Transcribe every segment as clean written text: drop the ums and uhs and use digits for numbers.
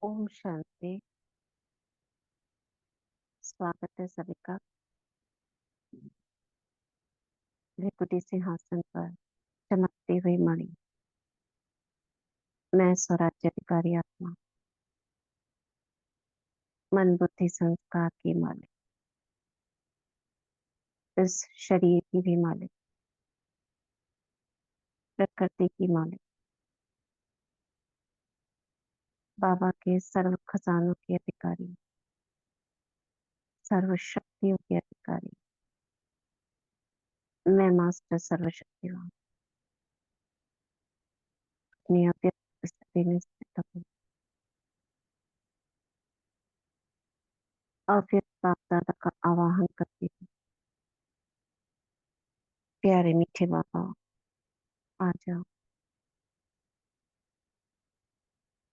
ओम शांति। स्वागत है सभी का भृकुटी सिंहासन पर चमकती हुई मणि। मैं स्वराज्याधिकारी आत्मा, मन बुद्धि संस्कार की मालिक, इस शरीर की भी मालिक, प्रकृति की मालिक, बाबा के सर्व खजानों के अधिकारी, सर्व शक्तियों के अधिकारी। मैं मास्टर सर्वशक्तिवान अपनी अव्यक्त स्थिति में स्थित हूँ। अव्यक्त बाप दादा का आवाहन करती हूँ। प्यारे मीठे बाबा, आ जाओ।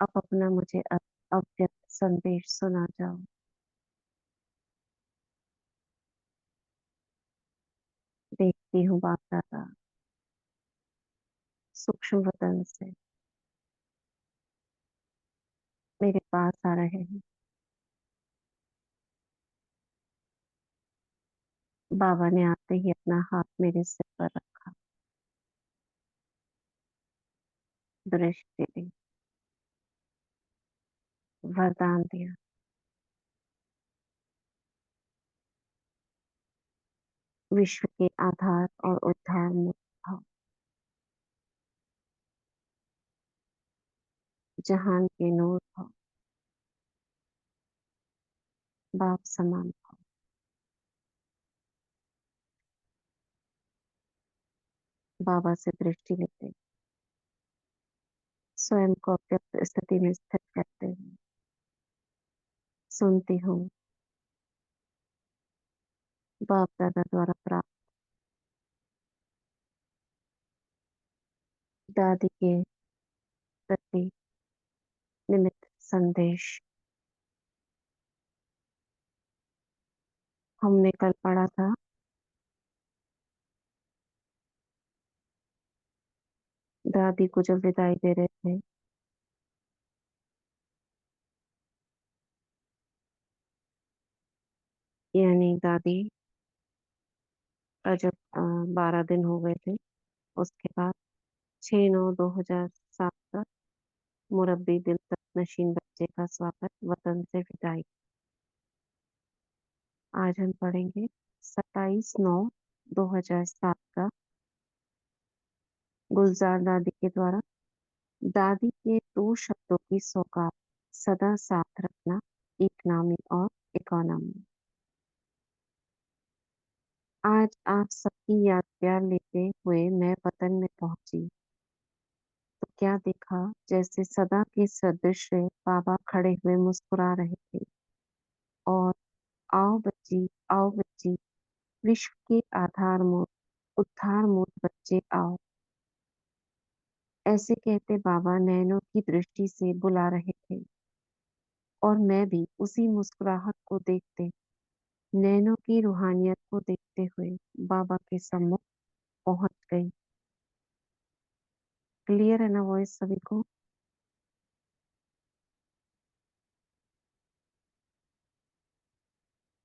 अब अपना मुझे अव्यक्त संदेश सुना जाओ। देखती हूँ बाप दादा सूक्ष्म वतन से मेरे पास आ रहे हैं। बाबा ने आते ही अपना हाथ मेरे सिर पर रखा, दृष्टि दी, वरदान दिया। विश्व के आधार और उद्धार मूल भाव, जहान के नूर भाव, बाप समान भाव। बाबा से दृष्टि लेते स्वयं को अव्यक्त स्थिति में स्थित करते हुए सुनती हूँ बाप दादा द्वारा प्राप्त दादी के प्रति निमित्त संदेश। हमने कल पढ़ा था दादी को जब विदाई दे रहे थे, यानी दादी का जब 12 दिन हो गए थे, उसके बाद 6/9/2007 का मुरब्बी दिल तक नशीन बच्चे का स्वागत वतन से विदाई। आज हम पढ़ेंगे 27/9/2007 का गुलजार दादी के द्वारा दादी के 2 शब्दों की सौगात, सदा साथ रखना, इकनामी और इकोनॉमी। आज आप सबकी याद प्यार लेते हुए मैं वतन में पहुंची तो क्या देखा, जैसे सदा के सदृश बाबा खड़े हुए मुस्कुरा रहे थे और आओ बच्ची, विश्व के आधार मूल उद्धार मूल बच्चे आओ, ऐसे कहते बाबा नैनों की दृष्टि से बुला रहे थे। और मैं भी उसी मुस्कुराहट को देखते, नैनों की रूहानियत को देखते हुए बाबा के सम्मुख पहुंच गई। क्लियर है ना वॉइस सभी को?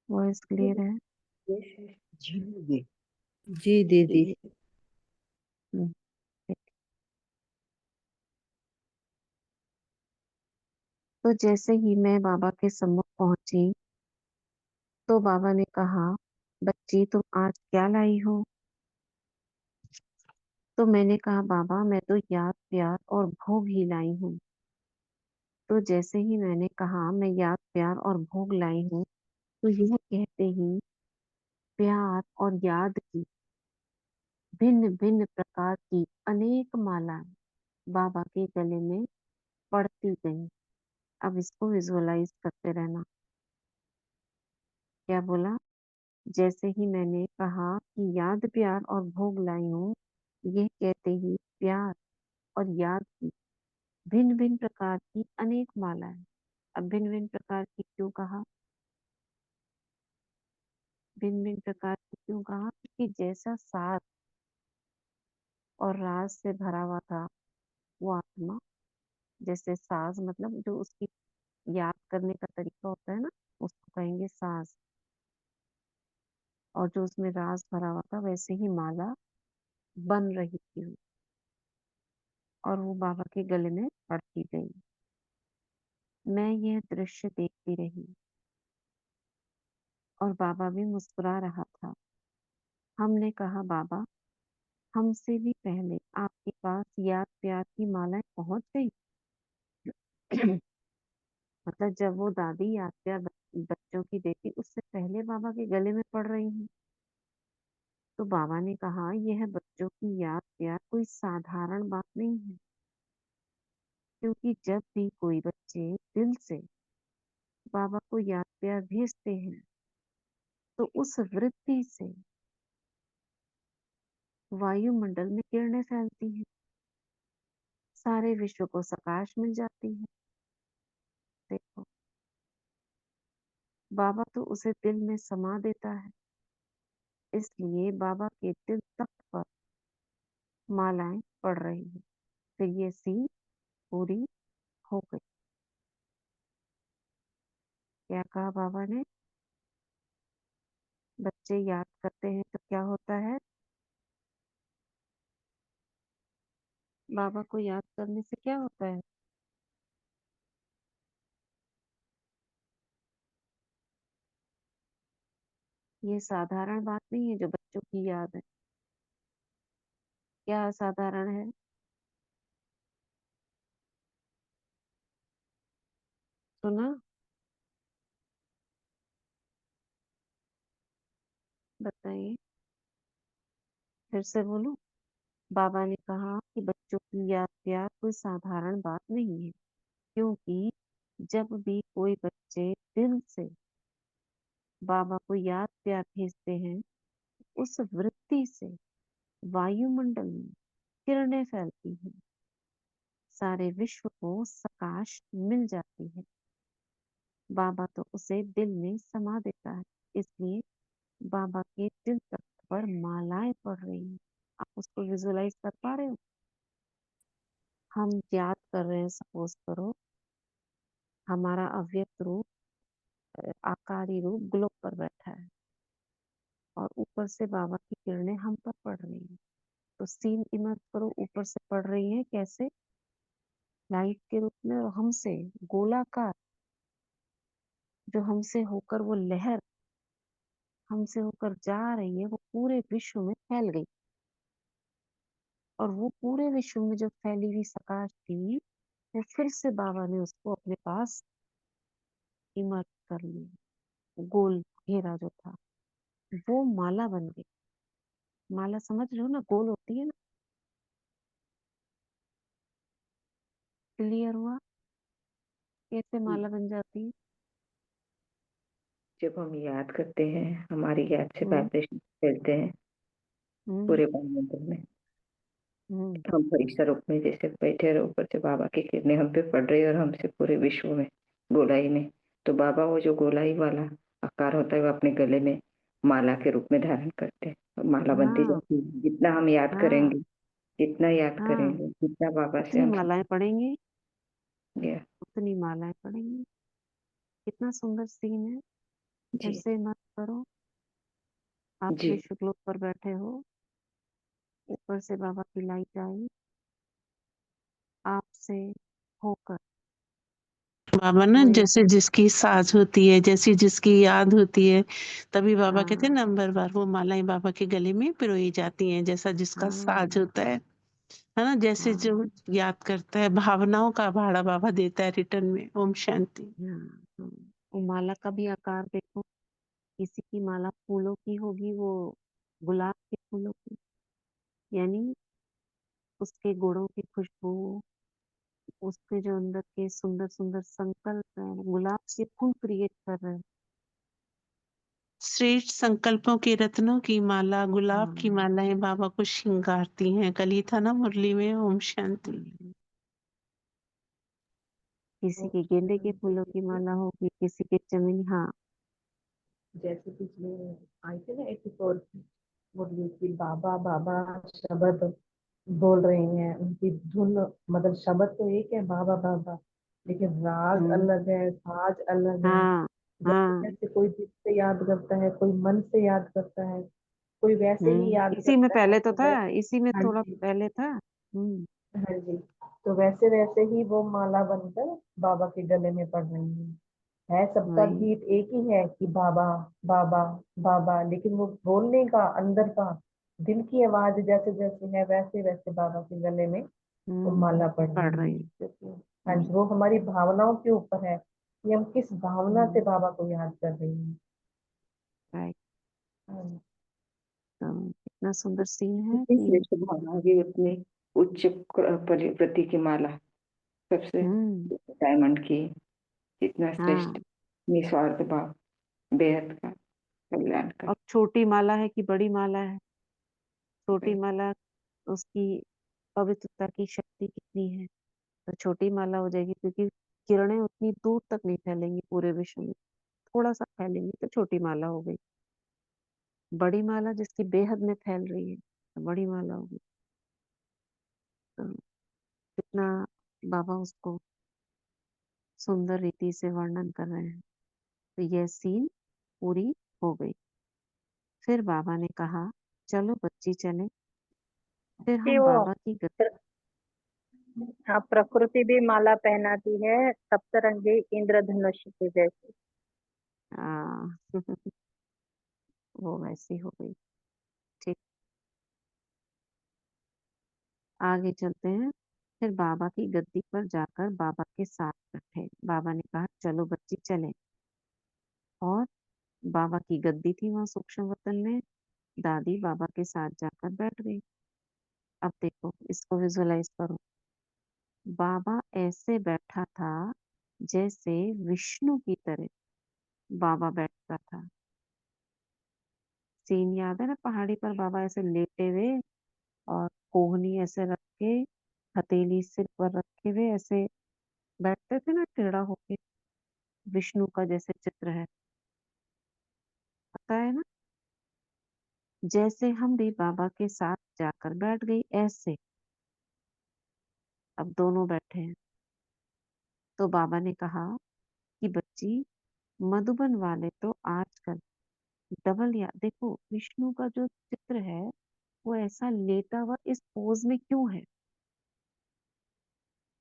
वॉइस क्लियर है? जी दीदी। जी दीदी। हम्म, ठीक। तो जैसे ही मैं बाबा के सम्मुख पहुंची तो बाबा ने कहा, बच्ची तुम आज क्या लाई हो? तो मैंने कहा, बाबा मैं तो याद प्यार और भोग ही लाई हूँ। तो जैसे ही मैंने कहा मैं याद प्यार और भोग लाई हूँ, तो यह कहते ही प्यार और याद की भिन्न भिन्न प्रकार की अनेक मालाएं बाबा के गले में पड़ती गई। अब इसको विजुअलाइज करते रहना। क्या बोला? जैसे ही मैंने कहा कि याद प्यार और भोग लाई हूँ, यह कहते ही प्यार और याद की भिन्न भिन्न प्रकार की अनेक मालाएं। अब भिन्न भिन्न प्रकार की क्यों कहा? भिन्न भिन्न प्रकार की क्यों कहा? क्योंकि जैसा सार और राज से भरा हुआ था वो आत्मा, जैसे साज मतलब जो उसकी याद करने का तरीका होता है ना, उसको कहेंगे साज। और जो उसमें राज भरा हुआ था वैसे ही माला बन रही थी, और वो बाबा के गले में पड़ती गई। मैं यह दृश्य देखती रही, और बाबा भी मुस्कुरा रहा था। हमने कहा, बाबा, हमसे भी पहले आपके पास याद प्यार की मालाएं पहुंच गई। मतलब जब वो दादी याद प्यार बच्चों की देती, उससे पहले बाबा के गले में पड़ रही हैं। तो बाबा ने कहा, यह बच्चों की याद प्यार कोई साधारण बात नहीं है, क्योंकि जब भी कोई बच्चे दिल से बाबा को याद प्यार भेजते हैं, तो उस वृत्ति से वायुमंडल में किरणें फैलती हैं, सारे विश्व को प्रकाश मिल जाती है। देखो, बाबा तो उसे दिल में समा देता है, इसलिए बाबा के दिल तख्त पर मालाएं पड़ रही है। फिर ये सीन पूरी हो गई। क्या कहा बाबा ने? बच्चे याद करते हैं तो क्या होता है? बाबा को याद करने से क्या होता है? ये साधारण बात नहीं है जो बच्चों की याद है। क्या असाधारण है? सुना? बताइए, फिर से बोलूं? बाबा ने कहा कि बच्चों की याद प्यार कोई साधारण बात नहीं है, क्योंकि जब भी कोई बच्चे दिल से बाबा को याद प्यार भेजते हैं, उस वृत्ति से वायुमंडल में किरणें फैलती हैं, सारे विश्व को प्रकाश मिल जाती है। बाबा तो उसे दिल में समा देता है, इसलिए बाबा के दिल तख्त पर मालाएं पड़ रही हैं। आप उसको विजुलाइज कर पा रहे हो? हम याद कर रहे हैं, सपोज करो हमारा अव्यक्त रूप, आकारी रूप ग्लोब पर बैठा है, और ऊपर से बाबा की किरणें हम पर पड़ रही हैं। तो सीन इमेज करो, ऊपर से पड़ रही है कैसे? लाइट के रूप में, और हमसे गोलाकार, जो हमसे होकर वो लहर हमसे होकर जा रही है, वो पूरे विश्व में फैल गई। और वो पूरे विश्व में जो फैली हुई प्रकाश थी, वो फिर से बाबा ने उसको अपने पास इमर्ज कर लिया। गोल घेरा जो था, वो माला बन गई। माला समझ रहे हो ना, गोल होती है ना। क्लियर हुआ कैसे माला बन जाती है? जब हम याद करते हैं, हमारी याद से हम्म। वाइब्रेशन फैलते हैं हम्म। पूरे वायुमंडल में। हम्म। हम परीक्षा रूप में जैसे बैठे रहो, ऊपर से बाबा की किरणें हम पे पड़ रही है और हमसे पूरे विश्व में गोलाई में। तो बाबा वो जो गोलाई वाला आकार होता है वो अपने गले में माला के रूप में धारण करते हैं, और माला बनती हाँ। जाती है। जितना हम याद हाँ। करेंगे, जितना याद हाँ। करेंगे, जितना बाबा से उतनी हम मालाएं पड़ेंगी। गया। उतनी मालाएं पड़ेंगी। कितना सुंदर सीन है। फिर जी। से मत करो। आप जी। विश्व ग्लोब पर बैठे हो, ऊपर से बाबा की लाइट आई, आपसे होकर बाबा ना वो एक। जैसे जिसकी साज होती है, जैसी जिसकी याद होती है, तभी बाबा कहते हैं हाँ। नंबर बार वो मालाएं बाबा के गले में पिरोई जाती हैं, जैसा जिसका साज हाँ। होता है ना। जैसे हाँ। जो याद करता है, भावनाओं का भाड़ा बाबा देता है रिटर्न में। ओम शांति। हाँ। हाँ। वो माला का भी आकार देखो। किसी की माला फूलों की होगी, वो गुलाब के फूलों की, यानी उसके गुणों की खुशबू, उसके जो अंदर के सुंदर सुंदर संकल्प है, वो गुलाब के फूल क्रिएट कर रहे हैं। श्रेष्ठ संकल्पों के रत्नों की माला, गुलाब की हाँ। मालाएं बाबा को श्रृंगारती हैं। कल ही था ना मुरली में। ओम शांति। हाँ। किसी के गेंदे के फूलों की माला होगी, किसी के चमेली। हाँ। जैसे पिछले आई थी ना 84 की मुरली की, बाबा बाबा शब्द बोल रहे हैं, उनकी धुन, मतलब शब्द तो एक है, बाबा बाबा, लेकिन राग हम्म। अलग है, साज अलग है। हाँ। जैसे हाँ। जैसे कोई दिल से याद करता है, कोई मन से याद करता है, कोई वैसे ही याद इसी में करता है पहले तो तो था, वैसे। इसी में हाँ थोड़ा जी। पहले था। हाँ जी। तो वैसे वैसे ही वो माला बनकर बाबा के गले में पड़ रही है सबका वही। गीत एक ही है कि बाबा, बाबा, बाबा, लेकिन वो बोलने का अंदर का दिल की आवाज जैसे जैसे है वैसे वैसे बाबा के गले में वो माला पड़ पढ़ रही रही है, है। क्योंकि हाँ हम्म। जी वो हमारी भावनाओं के ऊपर है कि हम किस भावना से हम्म। बाबा को याद कर रहे हैं। राइट। हाँ, तो इतना सुंदर सीन है जितनी कि श्रेष्ठ भावना होगी उतनी उच्च प्रति की माला सबसे हम्म। डायमंड की, जितना हाँ। श्रेष्ठ निस्वार्थ भाव, बेहद का कल्याण का। और छोटी माला है कि बड़ी माला है? छोटी वही। माला, उसकी पवित्रता की शक्ति कितनी है? तो छोटी माला हो जाएगी, क्योंकि किरणें उतनी दूर तक नहीं फैलेंगी पूरे विश्व में, थोड़ा सा फैलेंगी तो छोटी माला हो गई। बड़ी माला जिसकी बेहद में फैल रही है तो बड़ी माला होगी। तो कितना बाबा उसको सुंदर रीति से वर्णन कर रहे हैं। तो यह सीन पूरी हो गई। फिर बाबा ने कहा, चलो बच्ची चले। फिर कि हम वो बाबा की प्र- हाँ, प्रकृति भी माला पहनाती है सप्तरंगी इंद्रधनुष के जैसे। आ, वो वैसी हो गई। ठीक। आगे चलते हैं। फिर बाबा की गद्दी पर जाकर बाबा के साथ बैठे। बाबा ने कहा, चलो बच्ची चले। और बाबा की गद्दी थी वहां सूक्ष्म वतन में। दादी बाबा के साथ जाकर बैठ गई। अब देखो, इसको विजुअलाइज करो। बाबा ऐसे बैठा था जैसे विष्णु की तरह बाबा बैठता था। सीन याद है ना, पहाड़ी पर बाबा ऐसे लेटे हुए और कोहनी ऐसे रख के, हथेली सिर पर रखे हुए ऐसे बैठते थे ना, टेढ़ा होके। विष्णु का जैसे चित्र है, पता है ना? जैसे हम भी बाबा के साथ जाकर बैठ गई ऐसे। अब दोनों बैठे हैं। तो बाबा ने कहा कि बच्ची, मधुबन वाले तो आजकल डबल, या देखो विष्णु का जो चित्र है वो ऐसा लेटा हुआ इस पोज में क्यों है?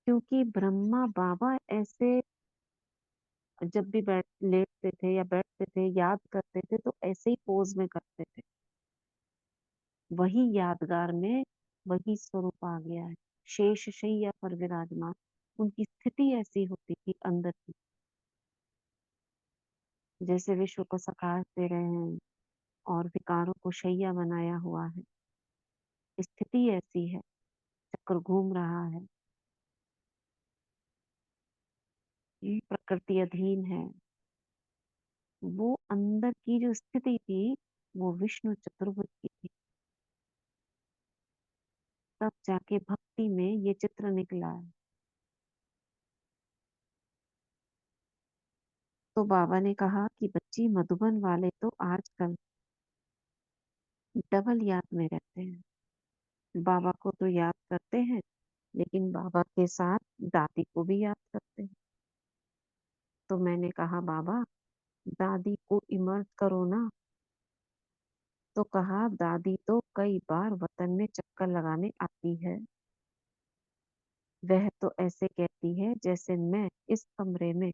क्योंकि ब्रह्मा बाबा ऐसे जब भी बैठ लेटते थे या बैठते थे, याद करते थे, तो ऐसे ही पोज में करते थे। वही यादगार में वही स्वरूप आ गया है। शेष शैया पर विराजमान, उनकी स्थिति ऐसी होती थी अंदर की, जैसे विश्व को सकाश दे रहे हैं और विकारों को शैया बनाया हुआ है। स्थिति ऐसी है, चक्र घूम रहा है, ये प्रकृति अधीन है। वो अंदर की जो स्थिति थी वो विष्णु चतुर्भुज की थी। तब जाके भक्ति में ये चित्र निकला है। तो बाबा ने कहा कि बच्ची, मधुबन वाले तो आजकल डबल याद में रहते हैं। बाबा को तो याद करते हैं, लेकिन बाबा के साथ दादी को भी याद करते हैं। तो मैंने कहा, बाबा दादी को इमर्ज करो ना। तो कहा, दादी तो कई बार वतन में चक्कर लगाने आती है। वह तो ऐसे कहती है जैसे मैं इस कमरे में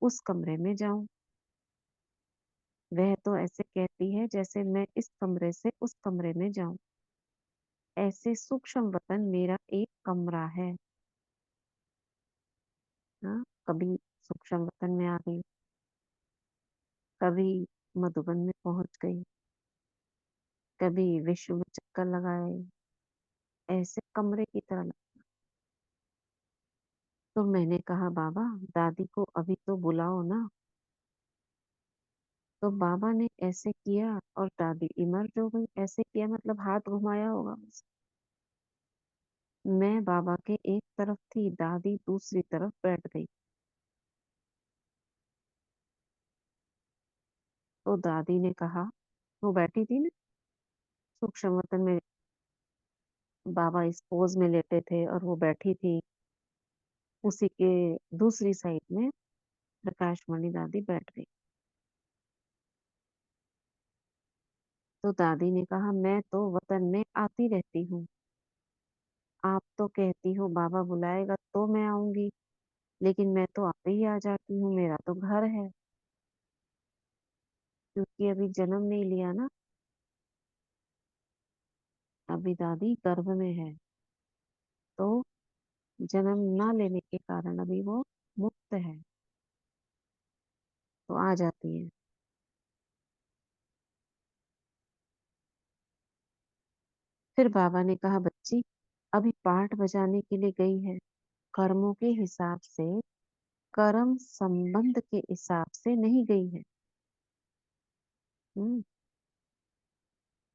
उस कमरे में जाऊं। वह तो ऐसे कहती है जैसे मैं इस कमरे से उस कमरे में जाऊं। ऐसे सूक्ष्म वतन मेरा एक कमरा है। हाँ, कभी सूक्ष्म वतन में आ गई, कभी मधुबन में पहुंच गई, कभी विश्व में चक्कर लगाए, ऐसे कमरे की तरह तो मैंने कहा, बाबा दादी को अभी तो बुलाओ ना। तो बाबा ने ऐसे किया और दादी इमर्ज हो गई। ऐसे किया मतलब हाथ घुमाया होगा बस। मैं बाबा के एक तरफ थी, दादी दूसरी तरफ बैठ गई। तो दादी ने कहा, वो बैठी थी ना सूक्ष्म वतन में, बाबा इस पोज में लेटे थे और वो बैठी थी। उसी के दूसरी साइड में प्रकाशमणि दादी बैठ गई। तो दादी ने कहा, मैं तो वतन में आती रहती हूँ, आप तो कहती हो बाबा बुलाएगा तो मैं आऊंगी, लेकिन मैं तो आपे ही आ जाती हूँ, मेरा तो घर है। क्योंकि अभी जन्म नहीं लिया ना, अभी दादी गर्भ में है, तो जन्म ना लेने के कारण अभी वो मुक्त है, तो आ जाती है। फिर बाबा ने कहा, बच्ची अभी पाठ बजाने के लिए गई है, कर्मों के हिसाब से, कर्म संबंध के हिसाब से नहीं गई है। हम्म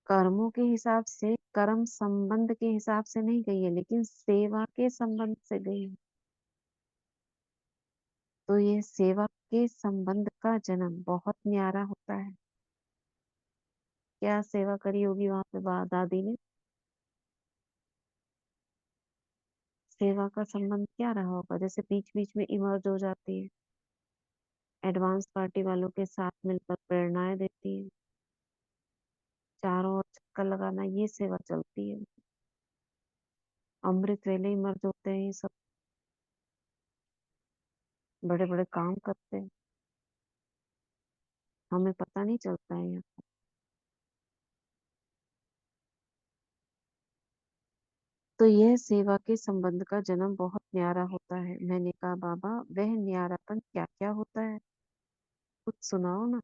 कर्मों के हिसाब से, कर्म संबंध के हिसाब से नहीं गई है, लेकिन सेवा के संबंध से गई है। तो ये सेवा के संबंध का जन्म बहुत न्यारा होता है। क्या सेवा करी होगी वहां पे दादी ने? सेवा का संबंध क्या रहा होगा? जैसे बीच बीच में इमर्ज हो जाती है, एडवांस पार्टी वालों के साथ मिलकर प्रेरणाएं देती है, चारों ओर चक्कर लगाना, ये सेवा चलती है। अमृत वेले इमर्ज होते हैं, ये सब बड़े बड़े काम करते हैं, हमें पता नहीं चलता है यहाँ। तो यह सेवा के संबंध का जन्म बहुत न्यारा होता है। मैंने कहा, बाबा वह न्यारापन क्या क्या होता है, कुछ सुनाओ ना।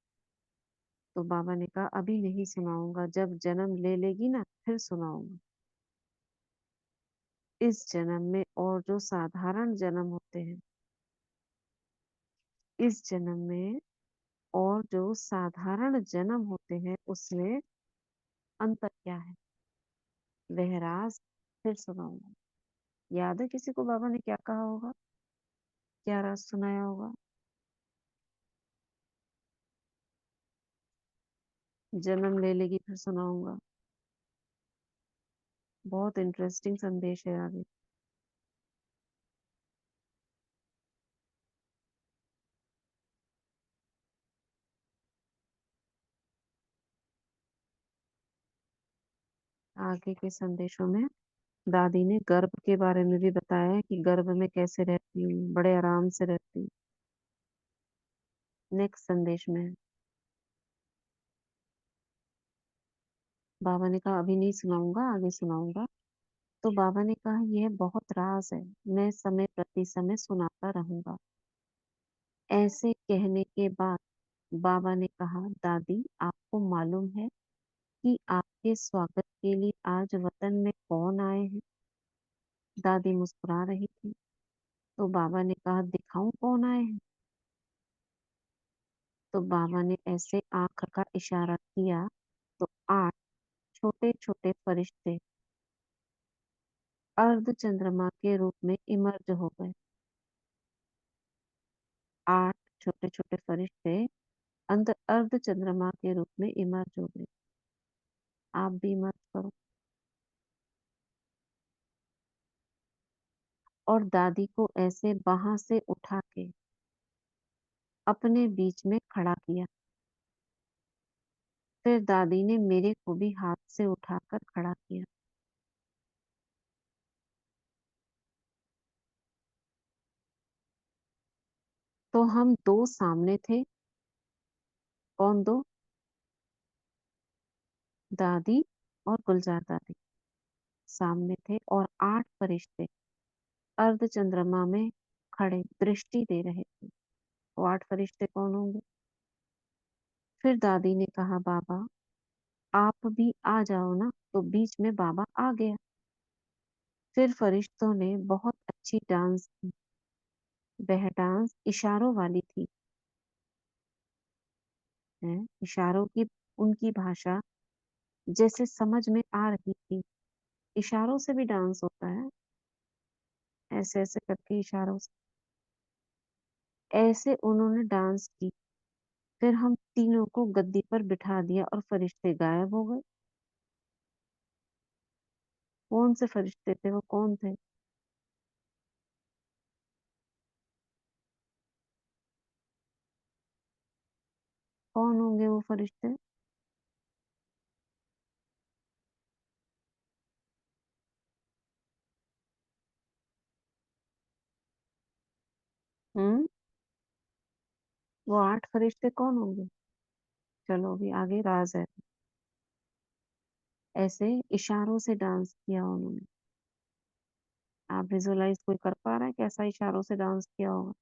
तो बाबा ने कहा, अभी नहीं सुनाऊंगा, जब जन्म ले लेगी ना फिर सुनाऊंगा। इस जन्म में और जो साधारण जन्म होते हैं, इस जन्म में और जो साधारण जन्म होते हैं, उसमें अंतर क्या है, वह राज फिर सुनाऊंगा। याद है किसी को बाबा ने क्या कहा होगा, क्या राज सुनाया होगा? जन्म ले लेगी फिर सुनाऊंगा। बहुत इंटरेस्टिंग संदेश है आगे। आगे के संदेशों में दादी ने गर्भ के बारे में भी बताया है कि गर्भ में कैसे रहती हूँ, बड़े आराम से रहती हूँ। नेक्स्ट संदेश में है, बाबा ने कहा अभी नहीं सुनाऊंगा, आगे सुनाऊंगा। तो बाबा ने कहा, यह बहुत राज है, मैं समय प्रति समय सुनाता रहूंगा। ऐसे कहने के बाद बाबा ने कहा, दादी आपको मालूम है कि आपके स्वागत के लिए आज वतन में कौन आए हैं? दादी मुस्कुरा रही थी। तो बाबा ने कहा, दिखाऊं कौन आए हैं? तो बाबा ने ऐसे आंख का इशारा किया, तो 8 छोटे छोटे फरिश्ते अर्ध चंद्रमा के रूप में इमर्ज हो गए। 8 छोटे छोटे फरिश्ते अंदर अर्ध चंद्रमा के रूप में इमर्ज हो गए। आप भी इमर्ज करो। और दादी को ऐसे बाहां से उठा के अपने बीच में खड़ा किया। फिर दादी ने मेरे को भी हाथ से उठाकर खड़ा किया। तो हम दो सामने थे। कौन दो? दादी और गुलजार दादी सामने थे, और 8 फरिश्ते अर्ध चंद्रमा में खड़े दृष्टि दे रहे थे। वो 8 फरिश्ते कौन होंगे? फिर दादी ने कहा, बाबा आप भी आ जाओ ना। तो बीच में बाबा आ गया। फिर फरिश्तों ने बहुत अच्छी डांस की। वह डांस इशारों वाली थी, है इशारों की, उनकी भाषा जैसे समझ में आ रही थी। इशारों से भी डांस होता है, ऐसे ऐसे करके इशारों से। ऐसे उन्होंने डांस की। फिर हम तीनों को गद्दी पर बिठा दिया और फरिश्ते गायब हो गए। कौन से फरिश्ते थे वो? कौन थे? कौन होंगे वो फरिश्ते? हम्म, वो 8 फरिश्ते कौन होंगे? चलो अभी आगे राज है। ऐसे इशारों से डांस किया उन्होंने। आप विजुअलाइज कोई कर पा रहा है कैसा इशारों से डांस किया होगा?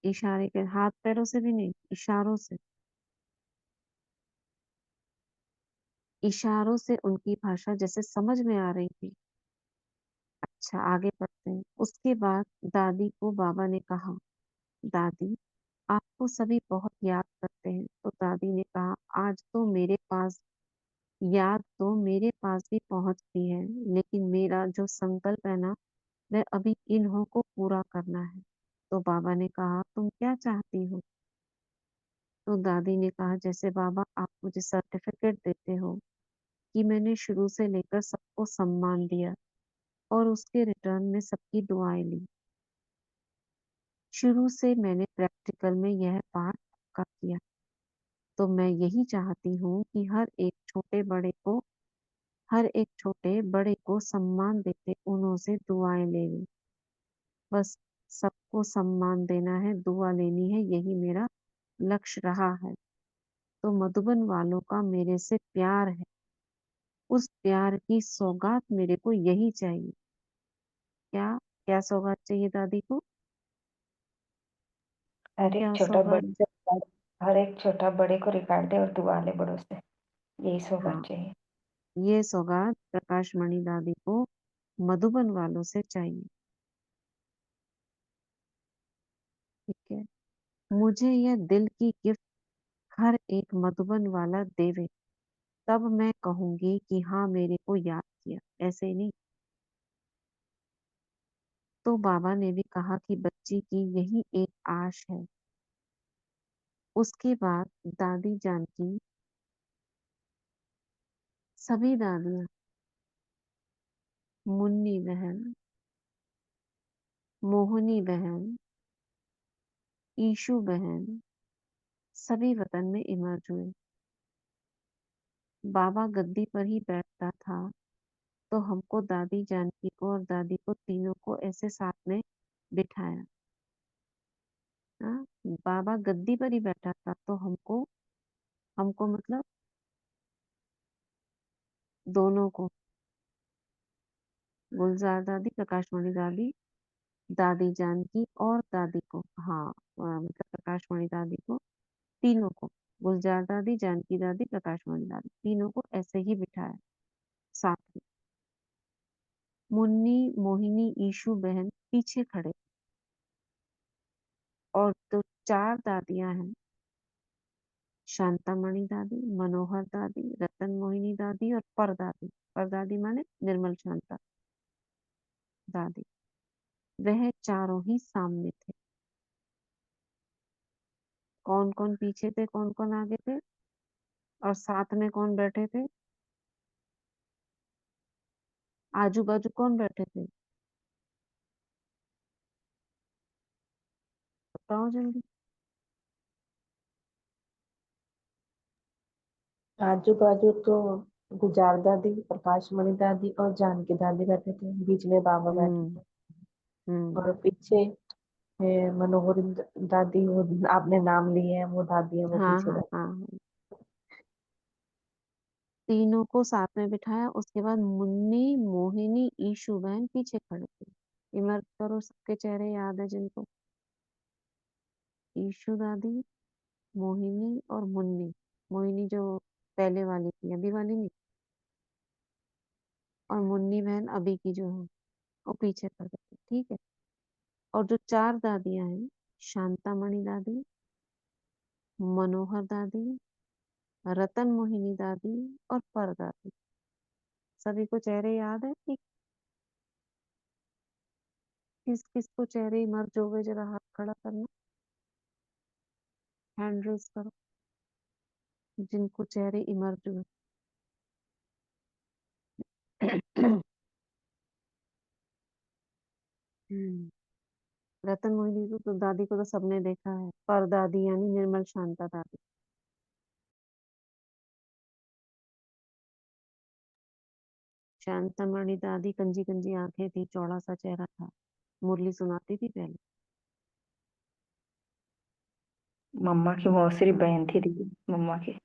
इशारे के, हाथ पैरों से भी नहीं, इशारों से। इशारों से उनकी भाषा जैसे समझ में आ रही थी। अच्छा आगे पढ़ते हैं। उसके बाद दादी को बाबा ने कहा, दादी आपको सभी बहुत याद करते हैं। तो दादी ने कहा, आज तो मेरे पास, याद तो मेरे पास भी पहुंचती है, लेकिन मेरा जो संकल्प है ना, वह अभी इन्हों को पूरा करना है। तो बाबा ने कहा, तुम क्या चाहती हो? तो दादी ने कहा, जैसे बाबा आप मुझे सर्टिफिकेट देते हो कि मैंने शुरू से लेकर सबको सम्मान दिया और उसके रिटर्न में सबकी दुआएं ली। शुरू से मैंने प्रैक्टिकल में यह पाठ पक्का किया। तो मैं यही चाहती हूँ कि हर एक छोटे बड़े को सम्मान देते उन्हों से दुआएं ले लें। बस सबको सम्मान देना है, दुआ लेनी है, यही मेरा लक्ष्य रहा है। तो मधुबन वालों का मेरे से प्यार है, उस प्यार की सौगात मेरे को यही चाहिए। क्या? क्या सौगात चाहिए दादी को? क्या सौगात? हर एक छोटा बड़े को रिकॉर्ड दे और दुआ ले बड़ों से, यही हाँ, सौगात चाहिए। ये सौगात प्रकाश मणि दादी को मधुबन वालों से चाहिए। ठीक है, मुझे यह दिल की गिफ्ट हर एक मधुबन वाला देवे, तब मैं कहूंगी कि हाँ मेरे को याद किया, ऐसे नहीं। तो बाबा ने भी कहा कि बच्ची की यही एक आश है। उसके बाद दादी जानकी, सभी दादियां, मुन्नी बहन, मोहनी बहन, ईशु बहन, सभी वतन में इमर्ज हुए। बाबा गद्दी पर ही बैठता था, तो हमको दादी जानकी को और दादी को तीनों को ऐसे साथ में बिठाया। हाँ, बाबा गद्दी पर ही बैठा था, तो हमको हमको मतलब दोनों को, गुलजार दादी, प्रकाशमणि दादी, दादी जानकी और दादी को, हाँ मतलब प्रकाशमणि दादी को, तीनों को, गुलजार दादी, जानकी दादी, प्रकाशमणि दादी, तीनों को ऐसे ही बिठाया साथ में। मुन्नी, मोहिनी, ईशु बहन पीछे खड़े, और तो 4 दादियां हैं, शांतामणि दादी, मनोहर दादी, रतन मोहिनी दादी और परदादी। परदादी माने निर्मल शांता दादी। वह चारों ही सामने थे। कौन कौन पीछे थे, कौन कौन आगे थे, और साथ में कौन बैठे थे? आजू बाजू कौन बैठे थे? बताओ जल्दी। आजू बाजू तो गुजार दादी, प्रकाश मणि दादी और जानकी दादी बैठे थे, बीच में बाबा बैठे हम्म। थे। हम्म। और पीछे मनोहर दादी, वो आपने नाम लिए हैं, वो दादी है, वो हाँ पीछे हाँ बैठे। हाँ हाँ। तीनों को साथ में बिठाया। उसके बाद मुन्नी, मोहिनी, ईशु बहन पीछे खड़े थे। इमर्ज करो, सबके चेहरे याद है जिनको। ईशु दादी, मोहिनी और मुन्नी। मोहिनी जो पहले वाली थी, अभी वाली नहीं। और मुन्नी बहन अभी की जो है, वो पीछे खड़े थे। ठीक है। और जो 4 दादियां हैं, शांतामणि दादी, मनोहर दादी, रतन मोहिनी दादी और परदादी, सभी को चेहरे याद है कि किस किस को चेहरे इमर्ज हो गए? जरा हाथ खड़ा करना, हैंड रेज करो जिनको चेहरे इमर्ज हुए। हम्म, रतन मोहिनी तो दादी को तो सबने देखा है, पर दादी यानी निर्मल शांता दादी। शांतमणि दादी, कंजी कंजी आंखें थी, चौड़ा सा चेहरा था, मुरली सुनाती थी पहले। मम्मा की मौसी बहन थी दीदी, मम्मा की।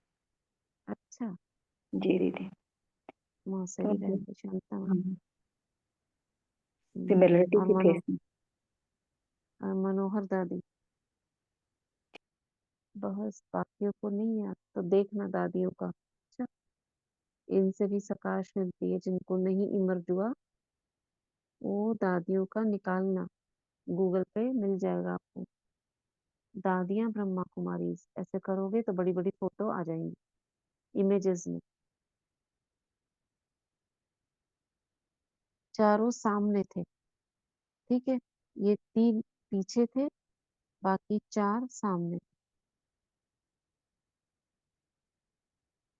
अच्छा, जी दीदी। तो मौसेरी बहन थी शांतमणि। सिमिलरिटी और की फेस में। मनोहर दादी। बस बाकियों को नहीं याद तो देखना दादियों का। अच्छा, इनसे भी सकाश मिलती है, जिनको नहीं इमर्ज हुआ वो दादियों का निकालना, गूगल पे मिल जाएगा आपको। दादियां ब्रह्मा कुमारी ऐसे करोगे तो बड़ी बड़ी फोटो आ जाएंगी इमेजेस में। चारों सामने थे, ठीक है, ये 3 पीछे थे, बाकी 4 सामने।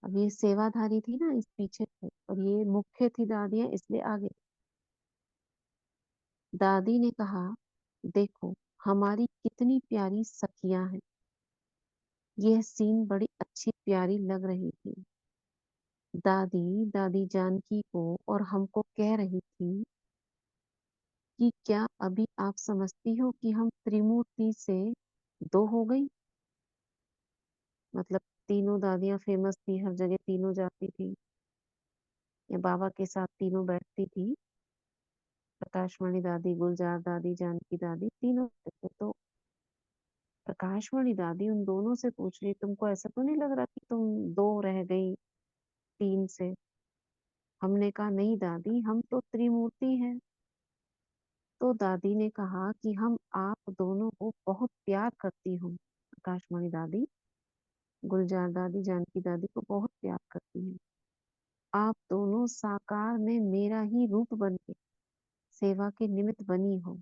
अब ये सेवाधारी थी ना, इस पीछे थे, और ये मुख्य थी दादियां, इसलिए आगे। दादी ने कहा, देखो हमारी कितनी प्यारी सखियां हैं। यह सीन बड़ी अच्छी प्यारी लग रही थी। दादी दादी जानकी को और हमको कह रही थी कि क्या अभी आप समझती हो कि हम त्रिमूर्ति से 2 हो गई। मतलब तीनों दादियां फेमस थी, हर जगह तीनों जाती थी, या बाबा के साथ तीनों बैठती थी, प्रकाशमणि दादी, गुलजार दादी, जानकी दादी, तीनों होते थे। तो प्रकाशमणि दादी उन दोनों से पूछ रही, तुमको ऐसा तो नहीं लग रहा कि तुम 2 रह गई 3 से। हमने कहा नहीं दादी, हम तो त्रिमूर्ति हैं। तो दादी ने कहा कि हम आप दोनों को बहुत प्यार करती हूँ। प्रकाशमणि दादी गुलजार दादी, जानकी दादी को बहुत प्यार करती है। आप दोनों साकार में मेरा ही रूप बन के सेवा के निमित्त बनी हो।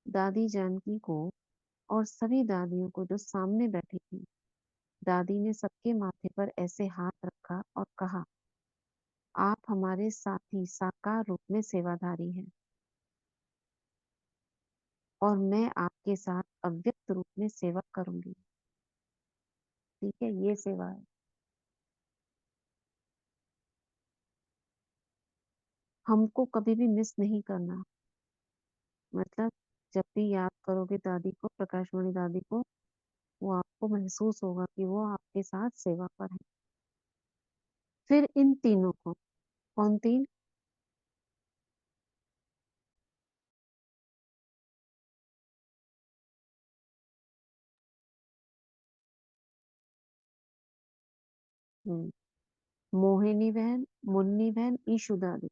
दादी जानकी को और सभी दादियों को जो सामने बैठी थी, दादी ने सबके माथे पर ऐसे हाथ रखा और कहा, आप हमारे साथी साकार रूप में सेवाधारी हैं, और मैं आपके साथ अव्यक्त रूप में सेवा करूंगी। ठीक है, ये सेवा है। हमको कभी भी मिस नहीं करना। मतलब जब भी याद करोगे दादी को, प्रकाशमणि दादी को, वो आपको महसूस होगा कि वो आपके साथ सेवा पर है। फिर इन तीनों को, कौन 3? मोहिनी बहन, मुन्नी बहन, ईशु दादी,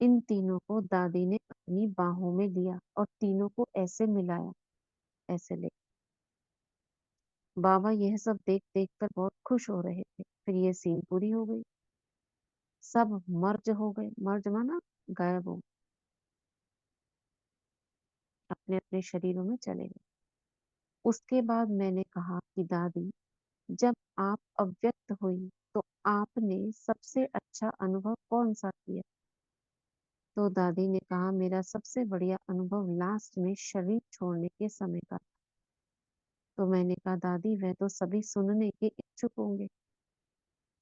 इन तीनों को दादी ने अपनी बाहों में लिया और तीनों को ऐसे मिलाया, ऐसे ले। बाबा यह सब देख देख कर बहुत खुश हो रहे थे। फिर ये सीन पूरी हो गई, सब मर्ज हो गए। मर्ज माना गायब हो, अपने अपने शरीरों में चले गए। उसके बाद मैंने कहा कि दादी, जब आप अव्यक्त हुई तो आपने सबसे अच्छा अनुभव कौन सा किया। तो दादी ने कहा, मेरा सबसे बढ़िया अनुभव लास्ट में शरीर छोड़ने के समय का। तो मैंने कहा, दादी वह तो सभी सुनने के इच्छुक होंगे।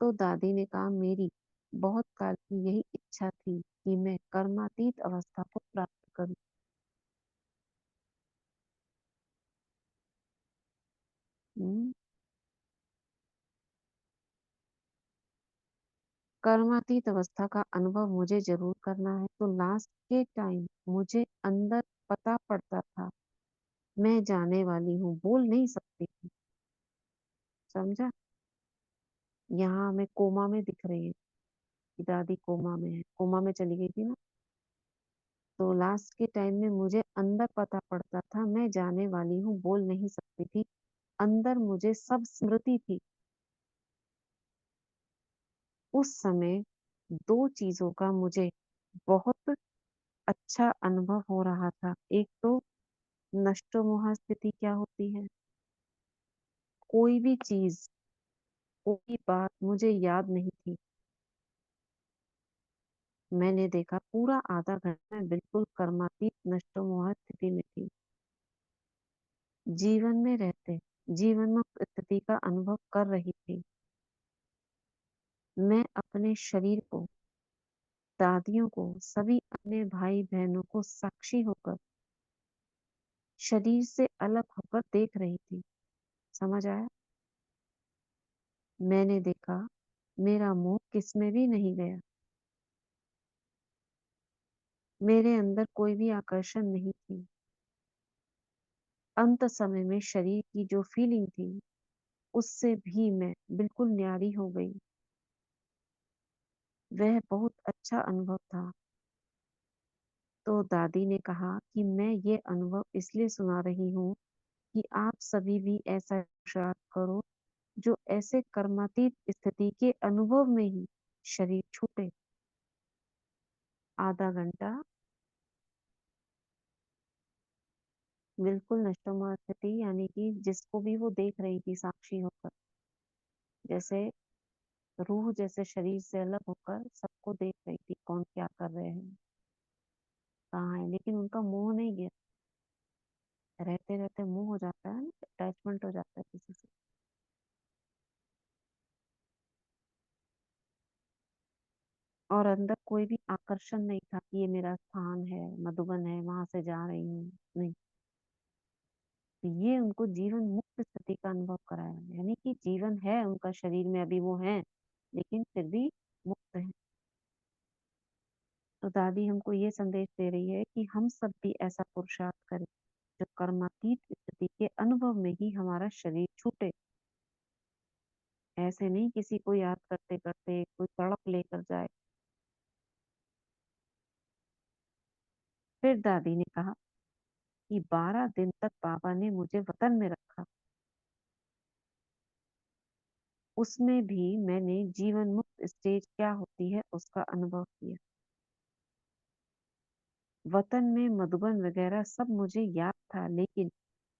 तो दादी ने कहा, मेरी बहुत काल की यही इच्छा थी कि मैं कर्मातीत अवस्था को प्राप्त करूं। हम्म, कर्मातीत अवस्था का अनुभव मुझे जरूर करना है। तो लास्ट के टाइम मुझे अंदर पता पड़ता था, मैं जाने वाली हूँ, बोल नहीं सकती थी। समझा? यहाँ हमें कोमा में दिख रही है कि दादी कोमा में है, कोमा में चली गई थी ना। तो लास्ट के टाइम में मुझे अंदर पता पड़ता था, मैं जाने वाली हूँ, बोल नहीं सकती थी। अंदर मुझे सब स्मृति थी। उस समय 2 चीजों का मुझे बहुत अच्छा अनुभव हो रहा था। एक तो नष्टो मोह स्थिति क्या होती है, कोई भी चीज, कोई बात मुझे याद नहीं थी। मैंने देखा पूरा आधा घंटा मैं बिल्कुल कर्मातीत नष्टोमोह स्थिति में थी। जीवन में रहते जीवन मुक्त स्थिति का अनुभव कर रही थी। मैं अपने शरीर को, दादियों को, सभी अन्य भाई बहनों को साक्षी होकर, शरीर से अलग होकर देख रही थी। समझ आया? मैंने देखा मेरा मोह किसमें भी नहीं गया। मेरे अंदर कोई भी आकर्षण नहीं थी। अंत समय में शरीर की जो फीलिंग थी उससे भी मैं बिल्कुल न्यारी हो गई। वह बहुत अच्छा अनुभव था। तो दादी ने कहा कि मैं ये अनुभव इसलिए सुना रही हूँ कि आप सभी भी ऐसा पुरुषार्थ करो जो ऐसे कर्मातीत स्थिति के अनुभव में ही शरीर छूटे। आधा घंटा बिल्कुल नष्टोमा स्थिति, यानी कि जिसको भी वो देख रही थी साक्षी होकर, जैसे रूह जैसे शरीर से अलग होकर सबको देख रही थी, कौन क्या कर रहे हैं, कहाँ है, लेकिन उनका मोह नहीं गया। रहते रहते मोह हो जाता है ना, अटैचमेंट हो जाता है किसी से। और अंदर कोई भी आकर्षण नहीं था कि ये मेरा स्थान है, मधुबन है, वहां से जा रही हूँ, नहीं। तो ये उनको जीवन मुक्त स्थिति का अनुभव कराया, यानी कि जीवन है उनका शरीर में, अभी वो है लेकिन फिर भी मुक्त है। तो दादी हमको ये संदेश दे रही है कि हम सब भी ऐसा पुरुषार्थ करें जो कर्मातीत स्थिति के अनुभव में ही हमारा शरीर छूटे। ऐसे नहीं किसी को याद करते करते कोई तड़प लेकर जाए। फिर दादी ने कहा कि 12 दिन तक बाबा ने मुझे वतन में रखा। उसमें भी मैंने जीवन मुक्त स्टेज क्या होती है उसका अनुभव किया। वतन में मधुबन वगैरह सब मुझे याद था, लेकिन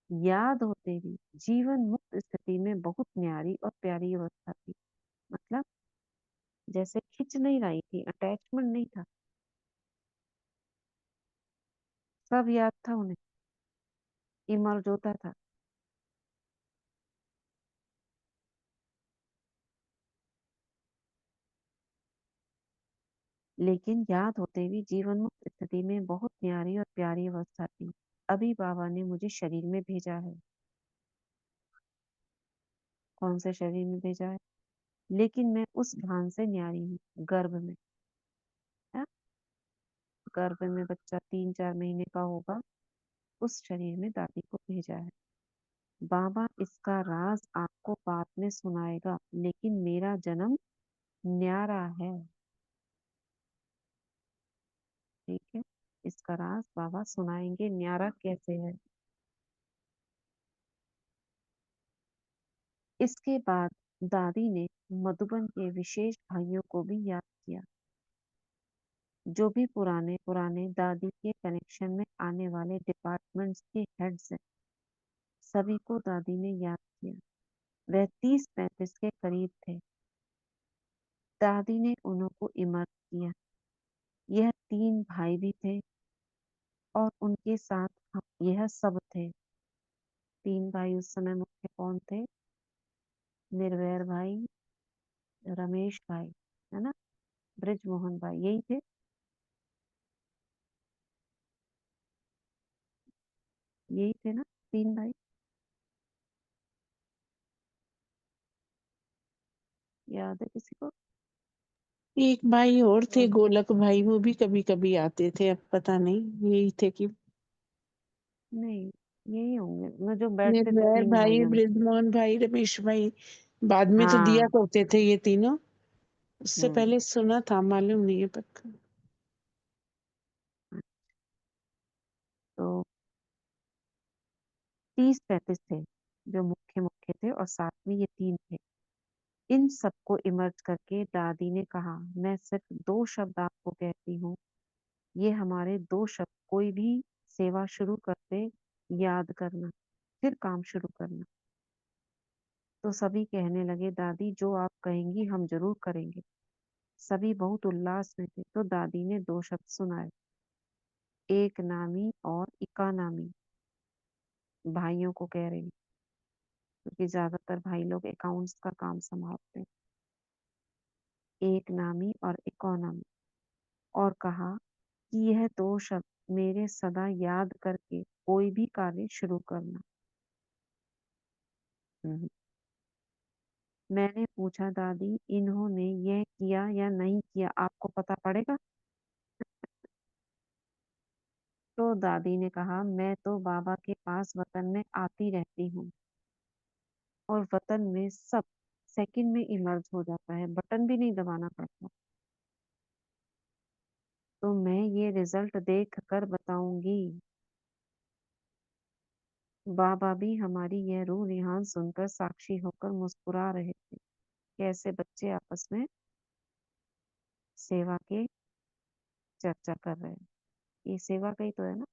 याद होते भी जीवन मुक्त स्थिति में बहुत न्यारी और प्यारी अवस्था थी। मतलब जैसे खिंच नहीं रही थी, अटैचमेंट नहीं था, सब याद था उन्हें, इमर्ज होता था। लेकिन याद होते भी जीवन मुक्त स्थिति में बहुत न्यारी और प्यारी अवस्था थी। अभी बाबा ने मुझे शरीर में भेजा है। कौन से शरीर में भेजा है? लेकिन मैं उस भान से न्यारी हूँ, गर्भ में है? गर्भ में बच्चा 3-4 महीने का होगा, उस शरीर में दादी को भेजा है। बाबा इसका राज आपको बाद में सुनाएगा, लेकिन मेरा जन्म न्यारा है। ठीक है, इसका राज बाबा सुनाएंगे, न्यारा कैसे है। इसके बाद दादी ने मधुबन के विशेष भाइयों को भी याद किया, जो भी पुराने पुराने दादी के कनेक्शन में आने वाले डिपार्टमेंट्स के हेड्स हैं। सभी को दादी ने याद किया। वह 30-35 के करीब थे। दादी ने उन्हों को इमर्ज किया। यह 3 भाई भी थे और उनके साथ यह सब थे। 3 भाई उस समय मुख्य कौन थे? निर्वैर भाई, रमेश भाई, है ना, ब्रिजमोहन भाई, यही थे। यही थे ना 3 भाई। याद है किसी को? एक भाई और थे, गोलक भाई, वो भी कभी कभी आते थे, अब पता नहीं यही थे कि। नहीं, यही होंगे मैं जो बैठते थे निर्भय 3 भाई, भाइयों में। बृजमोहन भाई, रमेश भाई बाद में तो दिया हाँ। करते थे ये तीनों। उससे हम्म। पहले सुना था, मालूम नहीं है पक्का। तो 30-35 थे जो मुख्य मुख्य थे, और साथ में ये 3 थे। इन सबको इमर्ज करके दादी ने कहा, मैं सिर्फ 2 शब्द आपको कहती हूँ। ये हमारे 2 शब्द, कोई भी सेवा शुरू करते याद करना, फिर काम शुरू करना। तो सभी कहने लगे, दादी जो आप कहेंगी हम जरूर करेंगे। सभी बहुत उल्लास में थे। तो दादी ने दो शब्द सुनाए, एक नामी और इकोनॉमी। भाइयों को कह रही, क्योंकि ज्यादातर भाई लोग अकाउंट्स का काम संभालते हैं। एक नामी और इकोनॉमी। और कहा कि यह दो शब्द मेरे सदा याद करके कोई भी कार्य शुरू करना। हम्म। मैंने पूछा, दादी इन्होंने यह किया या नहीं किया आपको पता पड़ेगा? तो दादी ने कहा, मैं तो बाबा के पास वतन में आती रहती हूँ और वतन में सब सेकंड में इमर्ज हो जाता है, बटन भी नहीं दबाना पड़ता। तो मैं ये रिजल्ट देख कर बताऊंगी। बाबा भी हमारी यह रूह रिहान सुनकर साक्षी होकर मुस्कुरा रहे थे। कैसे बच्चे आपस में सेवा के चर्चा कर रहे हैं। ये सेवा का ही तो है ना,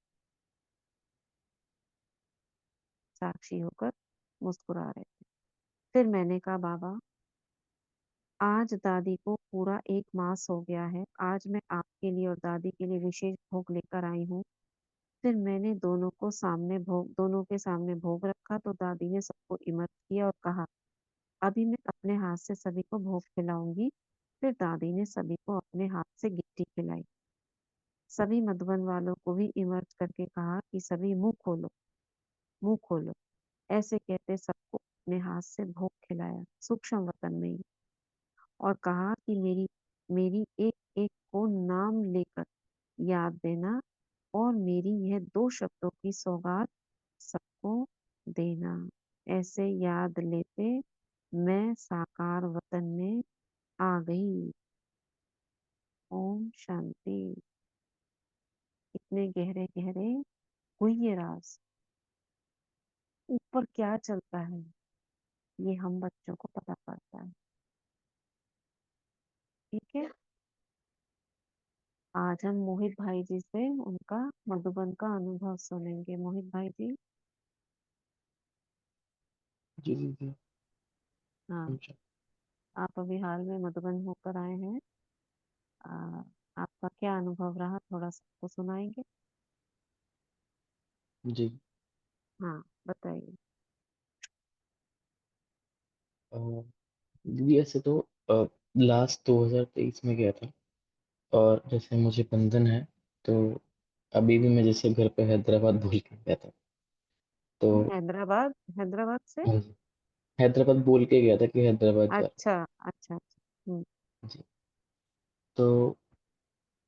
साक्षी होकर मुस्कुरा रहे थे। फिर मैंने कहा, बाबा आज दादी को पूरा 1 मास हो गया है। आज मैं आपके लिए और दादी के लिए विशेष भोग लेकर आई हूँ। फिर मैंने दोनों के सामने भोग रखा। तो दादी ने सबको इमर्त किया और कहा, अभी मैं अपने हाथ से सभी को भोग खिलाऊंगी। फिर दादी ने सभी को अपने हाथ से गिट्टी खिलाई। सभी मधुबन वालों को भी इमर्त करके कहा कि सभी मुंह खोलो, मुंह खोलो। ऐसे कहते सबको अपने हाथ से भोग खिलाया, सूक्ष्म वतन में ही। और कहा कि मेरी मेरी एक एक को नाम लेकर याद देना और मेरी यह दो शब्दों की सौगात सबको देना। ऐसे याद लेते मैं साकार वतन में आ गई। ओम शांति। इतने गहरे गहरे हुई ये राज। ऊपर क्या चलता है ये हम बच्चों को पता पड़ता है। ठीक है, आज हम मोहित भाई जी से उनका मधुबन का अनुभव सुनेंगे। मोहित भाई जी। जी जी जी। हाँ, अच्छा। आप अभी हाल में मधुबन होकर आए हैं। आ, आपका क्या अनुभव रहा, थोड़ा सबको सुनाएंगे? जी। हाँ, बताइए। अ, दीदी ऐसे तो लास्ट 2023 में गया था। और जैसे मुझे बंधन है, तो अभी भी मैं जैसे घर पे हैदराबाद भूल के गया था। तो हैदराबाद? हैदराबाद से? हाँ जी, हैदराबाद बोल के गया था कि हैदराबाद जा रहा अच्छा अच्छा अच्छा। हूँ। जी। तो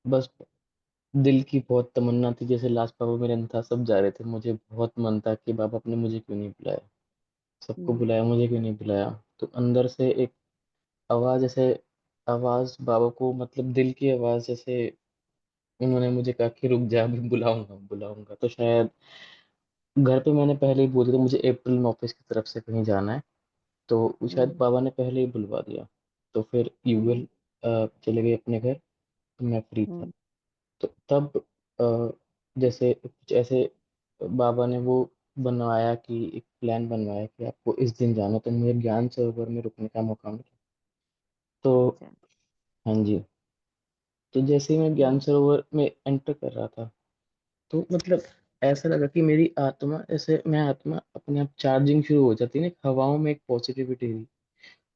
बस दिल की बहुत तमन्ना थी, जैसे लास्ट बाबा मेरे था, सब जा रहे थे, मुझे बहुत मन था कि बाबा आपने मुझे क्यों नहीं बुलाया, सबको हम्म बुलाया, मुझे क्यों नहीं बुलाया। तो अंदर से एक आवाज ऐसे, आवाज बाबा को, मतलब दिल की आवाज जैसे, उन्होंने मुझे कहा कि रुक जा, अभी बुलाऊंगा बुलाऊंगा। तो शायद घर पे मैंने पहले ही बोल दिया मुझे अप्रैल में ऑफिस की तरफ से कहीं जाना है, तो शायद हम्म बाबा ने पहले ही बुलवा दिया। तो फिर यूएल हम्म चले गए अपने घर, तो मैं फ्री था। हम्म तो तब जैसे कुछ ऐसे बाबा ने वो बनवाया कि एक प्लान बनवाया कि आपको इस दिन जाना, तो मुझे ज्ञान सरोवर में रुकने का मौका मिला। तो अच्छा। हाँ जी। तो जैसे ही मैं ज्ञान हम्म सरोवर में एंटर कर रहा था, तो मतलब ऐसा लगा कि मेरी आत्मा, ऐसे मैं आत्मा अपने आप चार्जिंग शुरू हो जाती है ना, एक हवाओं में एक पॉजिटिविटी थी।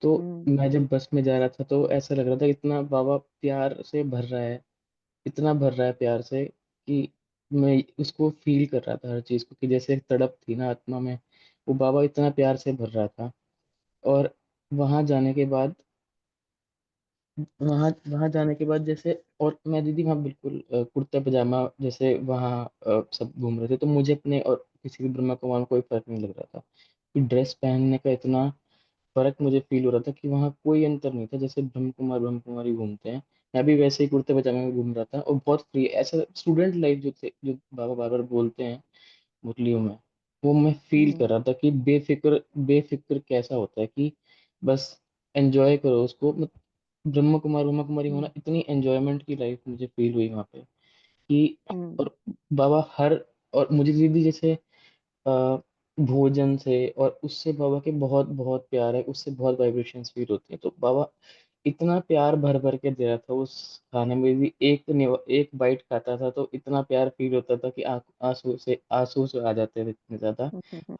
तो हम्म मैं जब बस में जा रहा था, तो ऐसा लग रहा था इतना बाबा प्यार से भर रहा है, इतना भर रहा है प्यार से कि मैं उसको फील कर रहा था हर चीज को, कि जैसे एक तड़प थी ना आत्मा में, वो बाबा इतना प्यार से भर रहा था। और वहां जाने के बाद, वहां वहां जाने के बाद जैसे, और मैं दीदी वहाँ बिल्कुल कुर्ता पजामा जैसे वहाँ सब घूम रहे थे, तो मुझे अपने और किसी भी ब्रह्मा कुमार में कोई फर्क नहीं लग रहा था कि ड्रेस पहनने का इतना फर्क मुझे फील हो रहा था कि वहाँ कोई अंतर नहीं था। जैसे ब्रह्म कुमारी घूमते हैं, मैं भी वैसे ही कुर्ते पजामे में घूम रहा था, और बहुत फ्री, ऐसा स्टूडेंट लाइफ जो थे, जो बाबा बार बार बोलते हैं मुरलियों में, वो मैं फील हम्म कर रहा था कि बेफिक्र बेफिक्र कैसा होता है, कि बस एंजॉय करो उसको। ब्रह्म कुमारी होना, हम्म इतनी एंजॉयमेंट की लाइफ मुझे फील हुई वहाँ पे कि, हम्म और बाबा हर, और मुझे दीदी जैसे अ, भोजन से और उससे बाबा के बहुत बहुत प्यार है, उससे बहुत वाइब्रेशंस फील होती है। तो बाबा इतना प्यार भर भर के दे रहा था उस खाने में भी। एक बाइट खाता था तो इतना प्यार फील होता था कि आंसू से आ जाते थे इतने ज्यादा।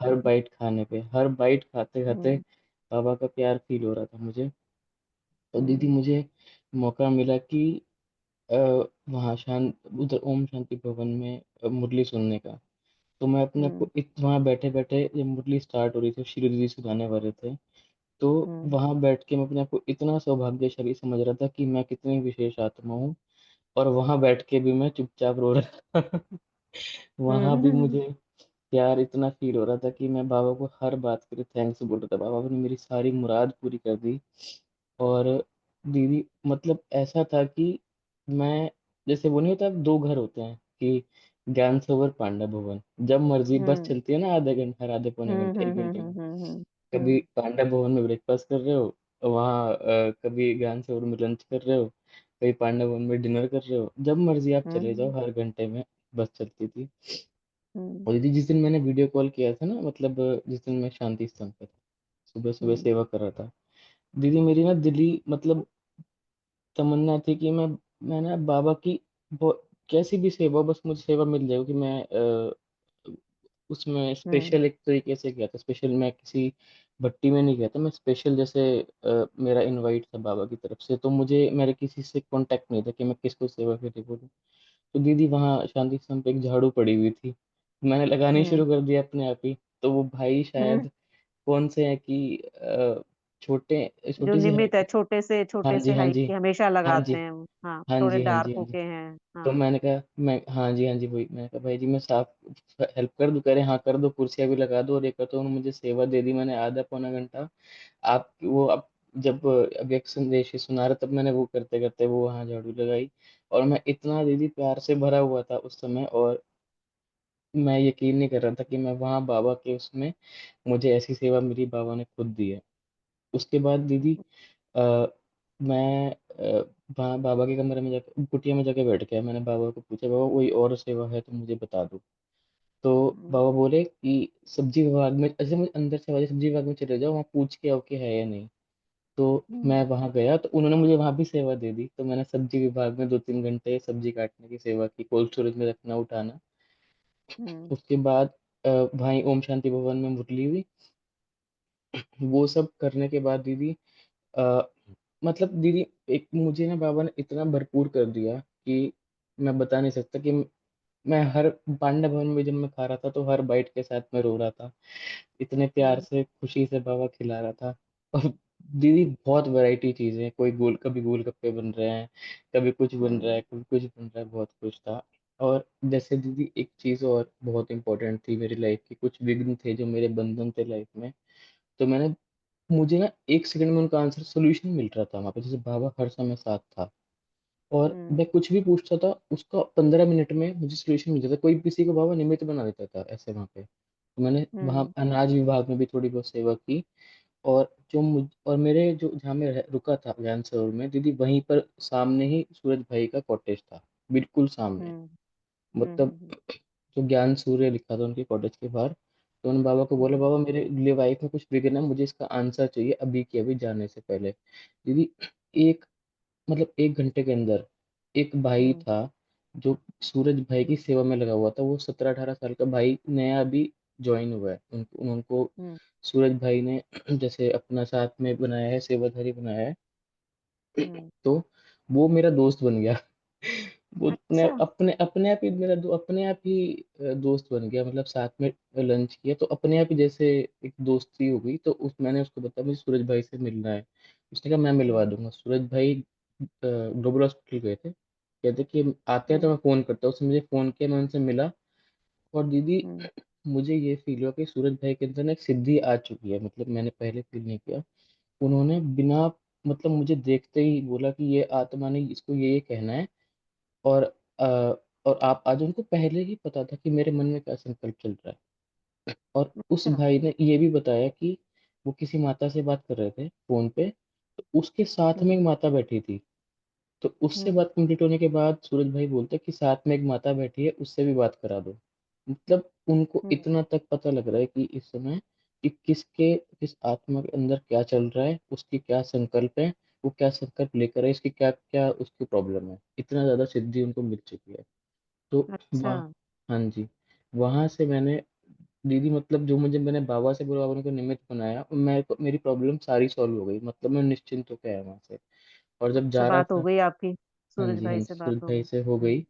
हर बाइट खाने पे, हर बाइट खाते खाते हम्म, बाबा का प्यार फील हो रहा था मुझे। तो दीदी हम्म, मुझे मौका मिला कि अ, वहाँ उधर ओम शांति भवन में मुरली सुनने का। तो मैं अपने आप हम्म, को वहाँ बैठे बैठे, जब मुरली स्टार्ट हो रही थी, श्री दीदी सुनाने वाले थे, तो हम्म, वहां बैठ के मैं अपने आप को इतना सौभाग्यशाली समझ रहा था कि मैं कितनी विशेष आत्मा हूँ। और वहां बैठ के भी मैं चुपचाप रो रहा था। वहां भी हम्म, मुझे प्यार इतना फील हो रहा था कि मैं बाबा को हर बात के लिए थैंक्स बोल रहा था। बाबा ने मेरी सारी मुराद पूरी कर दी। और दीदी मतलब ऐसा था कि मैं, जैसे वो नहीं होता, दो घर होते हैं कि ज्ञान सरोवर पांडव भवन, जब मर्जी बस हम्म, चलती है ना, आधे घंटे, हर आधे पौने हम्म, घंटे, एक हम्म, घंटे में, हम्म, हम्म, कभी हम्म, पांडव भवन में ब्रेकफास्ट कर रहे हो, वहाँ कभी ज्ञान सरोवर में लंच कर रहे हो, कभी पांडव भवन में डिनर कर रहे हो, जब मर्जी आप चले जाओ, हम्म, हर घंटे में बस चलती थी। हम्म, और दीदी जिस दिन मैंने वीडियो कॉल किया था ना, मतलब जिस दिन मैं शांति स्थान पे था, सुबह सुबह हम्म, सेवा कर रहा था, दीदी मेरी ना दिली मतलब तमन्ना थी कि मैं ना बाबा की कैसी भी सेवा, बस मुझे सेवा मिल जाए कि मैं उसमें हम्म, स्पेशल एक तरीके से गया था। स्पेशल मैं किसी भट्टी में नहीं गया था, मैं स्पेशल जैसे मेरा इनवाइट था बाबा की तरफ से, तो मुझे मेरे किसी से कांटेक्ट नहीं था कि मैं किसको सेवा के लिए बोलूँ। तो दीदी वहाँ शांति स्तंभ पे एक झाड़ू पड़ी हुई थी, मैंने लगानी हम्म, शुरू कर दिया अपने आप ही। तो वो भाई हम्म, शायद कौन से हैं कि छोटे जो छोटी सी निमित है, हाँ छोटे जी, से हाँ हाइट जी, के हमेशा हाँ लगाते जी, हैं वो। हाँ, हाँ थोड़े जी, हाँ डार्क जी, हाँ जी। होके हैं। तो हाँ। मैंने कहा, मैं हाँ जी, हाँ जी, वही मैंने कहा भाई जी मैं साफ हेल्प कर दूं? कह रहे हाँ कर दो, कुर्सियाँ भी लगा दो और ये कर दो। उन्होंने मुझे सेवा दे दी। मैंने आधा पौना घंटा, आप वो अब जब अव्यक्त संदेश सुना रहा, तब मैंने वो करते करते वो वहाँ झाड़ू लगाई। और मैं इतना दीदी प्यार से भरा हुआ था उस समय, और मैं यकीन नहीं कर रहा था कि मैं वहाँ बाबा के उसमें, मुझे ऐसी सेवा मेरी बाबा ने खुद दी है। उसके बाद दीदी अ, मैं वहाँ बाबा के कमरे में जाकर, कुटिया में जाके बैठ गया। मैंने बाबा को पूछा, बाबा कोई और सेवा है तो मुझे बता दो। तो हम्म, बाबा बोले कि सब्जी विभाग में, ऐसे मुझे अंदर से आवाज, सब्जी विभाग में चले जाओ, वहाँ पूछ के आओ कि है या नहीं। तो मैं हम्म, वहाँ गया तो उन्होंने मुझे वहाँ भी सेवा दे दी। तो मैंने सब्जी विभाग में 2-3 घंटे सब्जी काटने की सेवा की, कोल्ड स्टोरेज में रखना, उठाना। हम्म, उसके बाद भाई ओम शांति भवन में मुरली हुई। वो सब करने के बाद दीदी अ, मतलब दीदी, एक मुझे ना बाबा ने इतना भरपूर कर दिया कि मैं बता नहीं सकता कि मैं हर पांडा भवन में जब मैं खा रहा था तो हर बाइट के साथ मैं रो रहा था। इतने प्यार हम्म, से खुशी से बाबा खिला रहा था। और दीदी बहुत वैरायटी चीजें, कभी गोलगप्पे बन रहे हैं, कभी कुछ बन रहा है, हम्म, कभी कुछ बन रहा है, बहुत कुछ था। और जैसे दीदी एक चीज और बहुत इंपॉर्टेंट थी मेरी लाइफ की, कुछ विघ्न थे जो मेरे बंधन थे लाइफ में, तो मुझे ना 1 सेकंड में उनका आंसर सोल्यूशन मिल रहा था वहां पे, जैसे बाबा हर समय साथ था। और हम्म, मैं कुछ भी पूछता था उसका 15 मिनट में मुझे सोल्यूशन मिल जाता। कोई किसी को बाबा निमित्त बना देता था ऐसे वहां पे। तो मैंने वहां हम्म, अनाज विभाग में भी थोड़ी बहुत सेवा की। और मेरे जो जहाँ मैं रुका था ज्ञान सरोवर में दीदी, वहीं पर सामने ही सूरज भाई का कॉटेज था, बिल्कुल सामने। हम्म, मतलब जो ज्ञान सूर्य लिखा था उनके कॉटेज के बाहर। तो उन्होंने बाबा को बोला, हम्म, बाबा मेरे लिए लाइफ में कुछ विघ्न है, मुझे इसका आंसर चाहिए अभी के अभी, जाने से पहले। दीदी एक मतलब 1 घंटे के अंदर एक भाई हम्म, था जो सूरज भाई की सेवा में लगा हुआ था। वो 17-18 साल का भाई, नया अभी ज्वाइन हुआ है। उनको हम्म, सूरज भाई ने जैसे अपना साथ में बनाया है, सेवाधारी बनाया है। हम्म। तो वो मेरा दोस्त बन गया। वो अपने अच्छा। अपने अपने आप ही अपने आप ही दोस्त बन गया। मतलब साथ में लंच किया तो अपने आप ही जैसे एक दोस्ती हो गई। तो मैंने उसको बताया मुझे सूरज भाई से मिलना है। उसने कहा मैं मिलवा हम्म, दूंगा। सूरज भाई ग्लोबल हॉस्पिटल गए थे, कहते कि आते हैं तो हम्म, मैं फोन करता हूँ। उसने मुझे फोन किया, मैं उनसे मिला। और दीदी हम्म, मुझे ये फील हुआ कि सूरज भाई के अंदर ना एक सिद्धि आ चुकी है, मतलब मैंने पहले फील नहीं किया। उन्होंने बिना मतलब मुझे देखते ही बोला कि ये आत्मा ने इसको ये कहना है। और अ, और आप आज, उनको पहले ही पता था कि मेरे मन में क्या संकल्प चल रहा है। और उस अच्छा। भाई ने ये भी बताया कि वो किसी माता से बात कर रहे थे फोन पे, तो उसके साथ में हम्म, एक माता बैठी थी। तो उससे हम्म, बात कंप्लीट होने के बाद सूरज भाई बोलते कि साथ में एक माता बैठी है, उससे भी बात करा दो। मतलब उनको हम्म, इतना तक पता लग रहा है कि इस समय कि किस आत्मा के अंदर क्या चल रहा है, उसकी क्या संकल्प है। वो क्या संकल्प लेकर है, इसकी क्या क्या उसकी प्रॉब्लम है, इतना ज्यादा सिद्धि उनको मिल चुकी है। तो अच्छा। वहाँ, हाँ जी, वहां से मैंने दीदी मतलब जो मुझे मैंने बाबा से बोला, बाबा ने को निमित्त बनाया, मेरी प्रॉब्लम सारी सॉल्व हो गई, मतलब मैं निश्चिंत होकर आया वहां से। और जब अच्छा, जा रहा बात हो था, गई आपकी, हाँ सूरज जी, हाँ भाई जी, से सूरज बात हो भाई गई। से हो गई।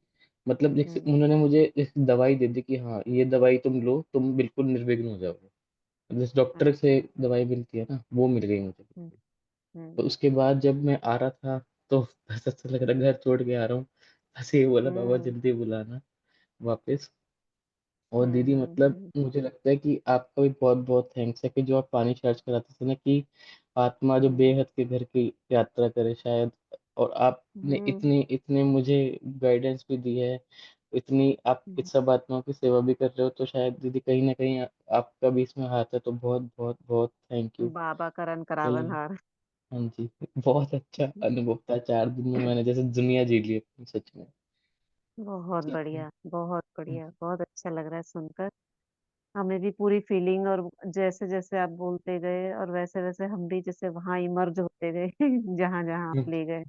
मतलब जैसे हम्म। उन्होंने मुझे एक दवाई दे दी कि हाँ ये दवाई तुम लो, तुम बिल्कुल निर्विघ्न हो जाओगे। जैसे डॉक्टर से अच्छा। दवाई मिलती है ना, वो मिल गई मुझे हम्म। बिल्कुल। तो हम्म। उसके बाद जब मैं आ रहा था, तो बस ऐसा लग रहा घर छोड़ के आ रहा हूँ। बस ये बोला, बाबा हम्म। जल्दी बुलाना वापस। और हम्म। दीदी मतलब मुझे लगता है कि आपका भी बहुत बहुत थैंक्स है कि जो आप पानी चार्ज कराते थे ना, कि आत्मा जो हम्म। बेहद के घर की यात्रा करे शायद। और आपने हम्म। इतनी इतने मुझे गाइडेंस भी दी है, इतनी आप हम्म। इस सब आत्माओं की सेवा भी कर रहे हो, तो शायद दीदी कहीं ना कहीं आपका भी इसमें हाथ है, तो बहुत बहुत बहुत थैंक यू। बाबा करन करावन चलिए, हार। हाँ जी, बहुत अच्छा अनुभव था, 4 दिन में मैंने जैसे दुनिया जी ली अपनी, सच में। बहुत चलिए, बढ़िया, बहुत बढ़िया, बहुत अच्छा लग रहा है सुनकर। हमें भी पूरी फीलिंग, और जैसे जैसे आप बोलते गए और वैसे वैसे हम भी जैसे वहां इमर्ज होते गए जहां जहां आप ले गए।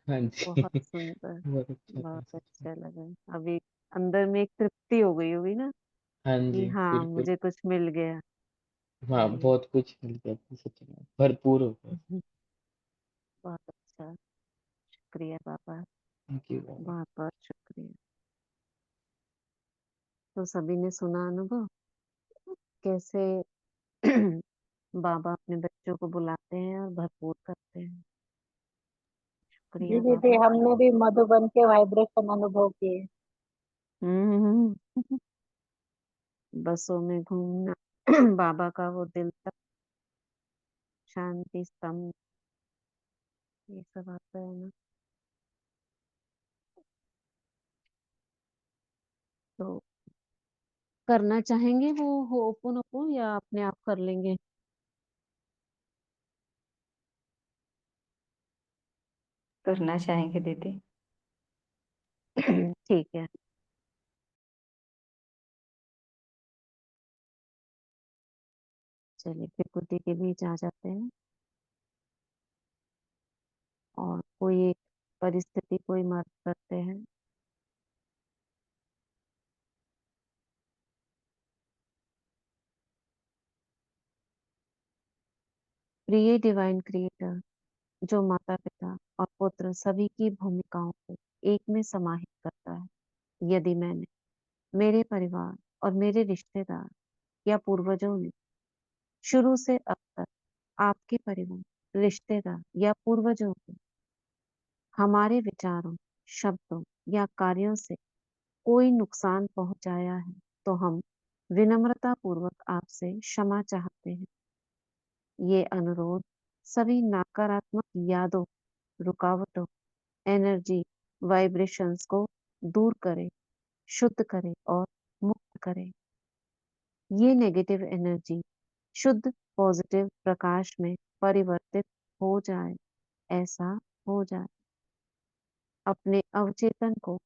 हाँ बहुत जी। सुंदर। बहुत अच्छा था बहुत सच में। अच्छा लगा। अभी अंदर में एक तृप्ति हो गई होगी ना, हाँ कि जी, हाँ बिल्कुल। मुझे कुछ मिल गया। हाँ, बढ़िया। बहुत कुछ मिल गया था सच में, भरपूर हो गया। बहुत अच्छा। शुक्रिया बाबा। थैंक यू बाबा। बहुत बहुत शुक्रिया। तो सभी ने सुना अनुभव, कैसे बाबा अपने बच्चों को बुलाते हैं और भरपूर करते हैं। जी शुक्रिया दीदी, बाबा। हमने भी मधुबन के वाइब्रेशन अनुभव किए। हम्म। बसों में घूमना, बाबा का वो दिल तक शांति स्तंभ, ये सब आता है ना। तो करना चाहेंगे वो हो ओपन, या अपने आप कर लेंगे? करना चाहेंगे दीदी। ठीक है। चलिए फिर कुत्ते के बीच आ जाते हैं, और कोई एक परिस्थिति कोई मर्ज करते हैं। प्रिय डिवाइन क्रिएटर, जो माता पिता और पुत्र सभी की भूमिकाओं को एक में समाहित करता है, यदि मैंने, मेरे परिवार और मेरे रिश्तेदार या पूर्वजों ने शुरू से अब तक आपके परिवार, रिश्तेदार या पूर्वजों को हमारे विचारों, शब्दों या कार्यों से कोई नुकसान पहुंचाया है, तो हम विनम्रता पूर्वक आपसे क्षमा चाहते हैं। ये अनुरोध सभी नकारात्मक यादों, रुकावटों, एनर्जी, वाइब्रेशंस को दूर करे, शुद्ध करे और मुक्त करे। ये नेगेटिव एनर्जी शुद्ध पॉजिटिव प्रकाश में परिवर्तित हो जाए, ऐसा हो जाए। अपने अवचेतन को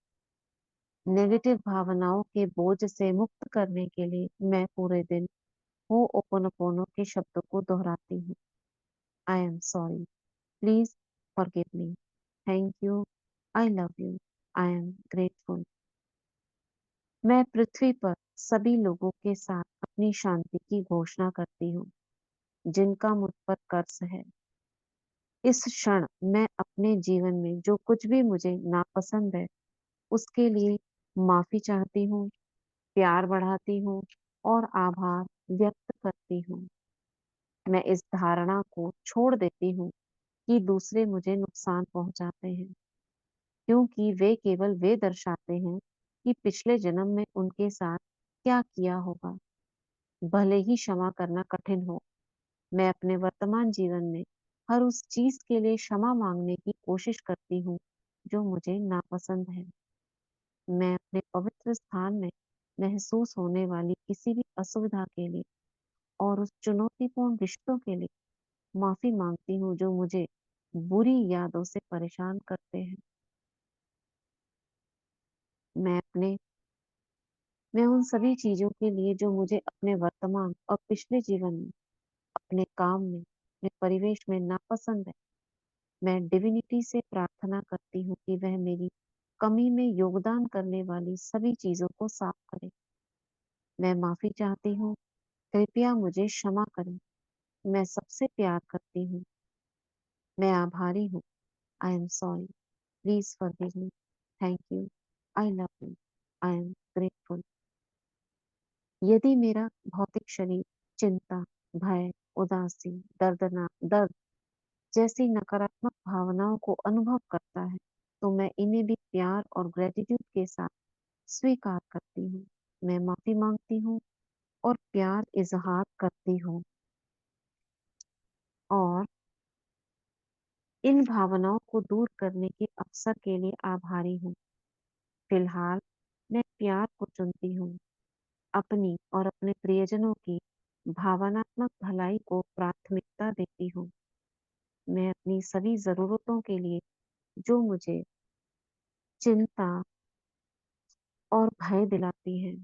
नेगेटिव भावनाओं के बोझ से मुक्त करने के लिए मैं पूरे दिन हो ओपोनोपोनो के शब्दों को दोहराती हूँ। I am sorry, please forgive me, thank you, I love you, I am grateful. मैं पृथ्वी पर सभी लोगों के साथ अपनी शांति की घोषणा करती हूँ, जिनका मुझ पर कर्ज है। इस क्षण मैं अपने जीवन में जो कुछ भी मुझे नापसंद है, उसके लिए माफी चाहती हूँ, प्यार बढ़ाती हूँ और आभार व्यक्त करती हूँ। मैं इस धारणा को छोड़ देती हूँ कि दूसरे मुझे नुकसान पहुंचाते हैं, क्योंकि वे केवल वे दर्शाते हैं कि पिछले जन्म में उनके साथ क्या किया होगा। भले ही क्षमा करना कठिन हो, मैं अपने वर्तमान जीवन में हर उस चीज के लिए क्षमा मांगने की कोशिश करती हूँ जो मुझे नापसंद है। मैं अपने पवित्र स्थान में महसूस होने वाली किसी भी असुविधा के लिए और उस चुनौतीपूर्ण रिश्तों के लिए माफी मांगती हूँ जो मुझे बुरी यादों से परेशान करते हैं। मैं अपने मैं उन सभी चीजों के लिए जो मुझे अपने वर्तमान और पिछले जीवन में, अपने काम में, अपने परिवेश में नापसंद है, मैं डिविनिटी से प्रार्थना करती हूँ कि वह मेरी कमी में योगदान करने वाली सभी चीजों को साफ करे। मैं माफी चाहती हूँ, कृपया मुझे क्षमा करें। मैं सबसे प्यार करती हूँ। मैं आभारी हूँ। I am sorry. Please forgive me. Thank you. I love you. I am grateful. यदि मेरा भौतिक शरीर चिंता, भय, उदासी, दर्द जैसी नकारात्मक भावनाओं को अनुभव करता है, तो मैं इन्हें भी प्यार और ग्रेटिट्यूड के साथ स्वीकार करती हूँ। मैं माफी मांगती हूँ और प्यार इजहार करती हूँ और इन भावनाओं को दूर करने के अवसर के लिए आभारी हूँ। फिलहाल मैं प्यार को चुनती हूँ। अपनी और अपने प्रियजनों की भावनात्मक भलाई को प्राथमिकता देती हूँ। मैं अपनी सभी जरूरतों के लिए जो मुझे चिंता और भय दिलाती हैं,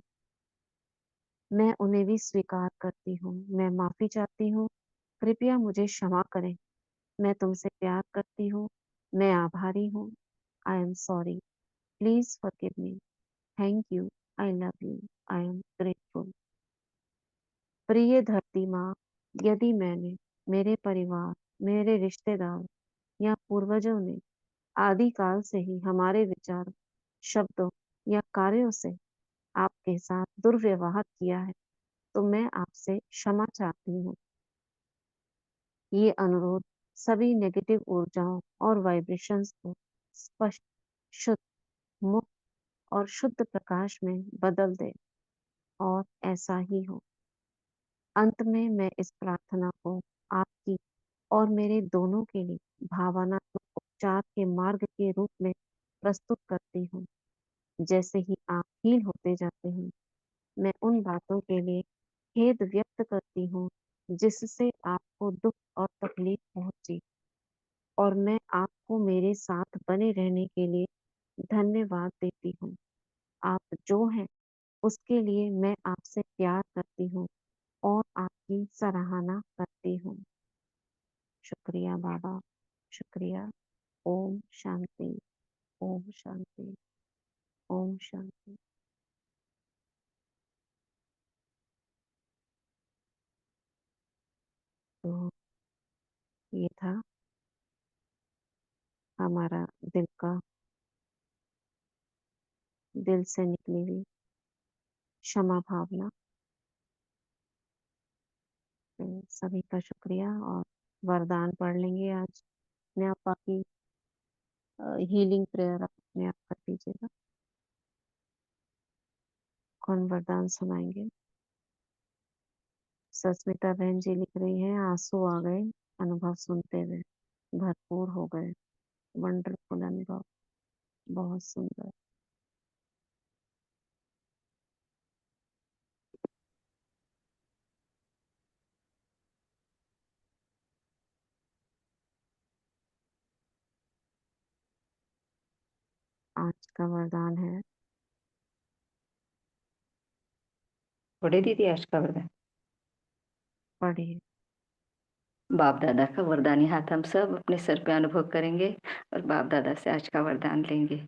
मैं उन्हें भी स्वीकार करती हूँ। मैं माफी चाहती हूँ, कृपया मुझे क्षमा करें। मैं तुमसे प्यार करती हूँ। मैं आभारी हूँ। I am sorry. Please forgive me. Thank you. I love you. I am grateful. प्रिय धरती माँ, यदि मैंने, मेरे परिवार, मेरे रिश्तेदार या पूर्वजों ने आदिकाल से ही हमारे विचार, शब्दों या कार्यों से आपके साथ दुर्व्यवहार किया है, तो मैं आपसे क्षमा चाहती हूँ। ये अनुरोध सभी नेगेटिव ऊर्जाओं और वाइब्रेशंस को स्पष्ट, शुद्ध, मुक्त और शुद्ध प्रकाश में बदल दे, और ऐसा ही हो। अंत में मैं इस प्रार्थना को आपकी और मेरे दोनों के लिए भावनात्मक उपचार के मार्ग के रूप में प्रस्तुत करती हूँ। जैसे ही आप हील होते जाते हैं, मैं उन बातों के लिए खेद व्यक्त करती हूँ जिससे आपको दुख और तकलीफ पहुंची, और मैं आपको मेरे साथ बने रहने के लिए धन्यवाद देती हूँ। आप जो हैं उसके लिए मैं आपसे प्यार करती हूँ और आपकी सराहना करती हूँ। शुक्रिया बाबा, शुक्रिया। ओम शांति। ओम शांति। ओम शांति। तो ये था हमारा दिल से निकली हुई क्षमा भावना। तो सभी का शुक्रिया, और वरदान पढ़ लेंगे आज। अपने आप बाकी हीलिंग प्रेयर आप अपने आप कर लीजिएगा। कौन वरदान सुनाएंगे? सस्मिता बहन जी लिख रही हैं, आंसू आ गए अनुभव सुनते हुए, भरपूर हो गए। वंडरफुल अनुभव, बहुत सुंदर। आज का वरदान है, पढ़े दीदी आज का वरदान? पढ़िए। बाप दादा का वरदानी हाथ हम सब अपने सर पे अनुभव करेंगे और बाप दादा से आज का वरदान लेंगे।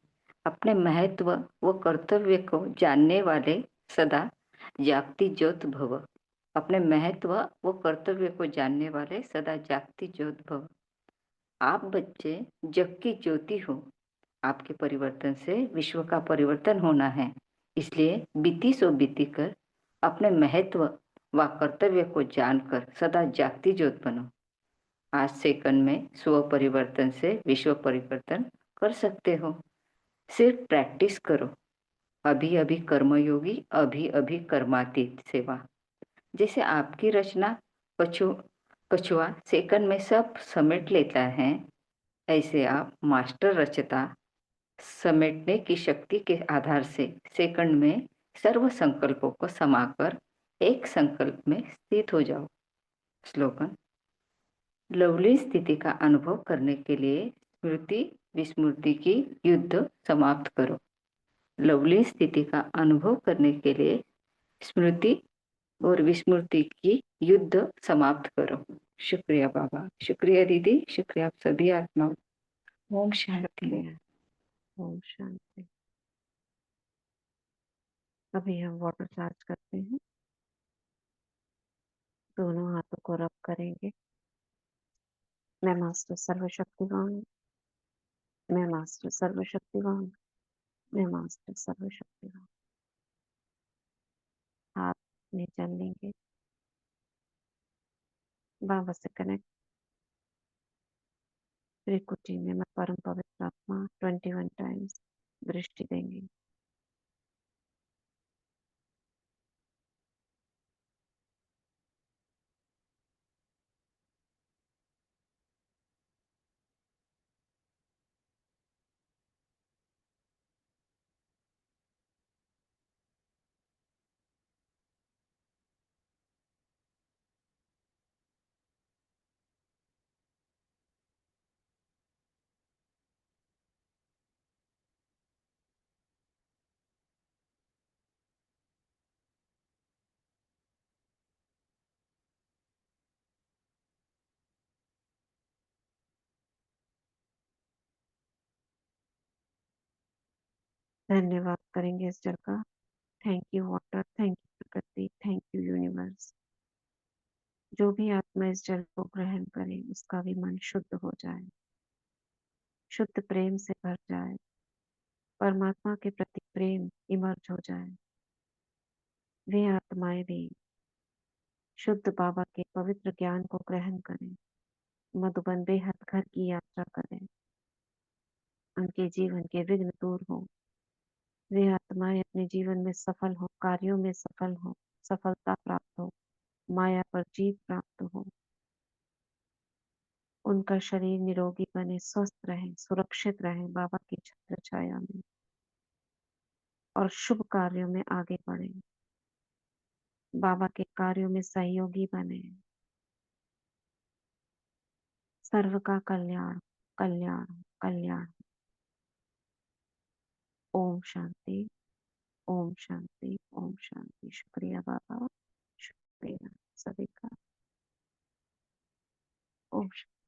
अपने महत्व व कर्तव्य को जानने वाले सदा जागती ज्योत भव। अपने महत्व व कर्तव्य को जानने वाले सदा जागती ज्योत भव। आप बच्चे जग की ज्योति हो। आपके परिवर्तन से विश्व का परिवर्तन होना है, इसलिए बीती सो बीती कर अपने महत्व व कर्तव्य को जानकर सदा जागती ज्योत बनो। आज सेकंड में स्व परिवर्तन से विश्व परिवर्तन कर सकते हो। सिर्फ प्रैक्टिस करो। अभी अभी कर्मयोगी, अभी अभी कर्मातीत सेवा। जैसे आपकी रचना कछुआ सेकंड में सब समेट लेता है, ऐसे आप मास्टर रचता समेटने की शक्ति के आधार से सेकंड में सर्व संकल्पों को समाकर एक संकल्प में स्थित हो जाओ। स्लोगन: लवली स्थिति का अनुभव करने के लिए स्मृति विस्मृति की युद्ध समाप्त करो। लवली स्थिति का अनुभव करने के लिए स्मृति और विस्मृति की युद्ध समाप्त करो। शुक्रिया बाबा, शुक्रिया दीदी, शुक्रिया आप सभी आत्माओं। ओम शांति। शुक्रिया। ओम शांति। अभी हम वाटर चार्ज करते हैं। दोनों हाथों को रब करेंगे। मैं मास्टर सर्वशक्तिवान, मैं मास्टर सर्वशक्तिवान, मैं मास्टर सर्वशक्तिवान। हाथ में चल लेंगे। बाबा से कनेक्ट। त्रिकुटी में मैं परम पवित्र आत्मा 21 टाइम्स दृष्टि देंगे। धन्यवाद करेंगे इस जल का। Thank you water, thank you प्रकृति, थैंक यू यूनिवर्स। जो भी आत्मा इस जल को ग्रहण करे उसका भी मन शुद्ध हो जाए, शुद्ध प्रेम से भर जाए, परमात्मा के प्रति प्रेम इमर्ज हो जाए। वे आत्माएं भी शुद्ध बाबा के पवित्र ज्ञान को ग्रहण करें, मधुबन बेहद घर की यात्रा करें, उनके जीवन के विघ्न दूर हो। वे आत्माएं अपने जीवन में सफल हो, कार्यों में सफल हो, सफलता प्राप्त हो, माया पर जीत प्राप्त हो। उनका शरीर निरोगी बने, स्वस्थ रहे, सुरक्षित रहे बाबा की छत्र छाया में, और शुभ कार्यों में आगे बढ़े, बाबा के कार्यों में सहयोगी बने। सर्व का कल्याण, कल्याण, कल्याण। ओम शांति, ओम शांति, ओम शांति। शुक्रिया बाबा, शुक्रिया सभी का। ओम शांति।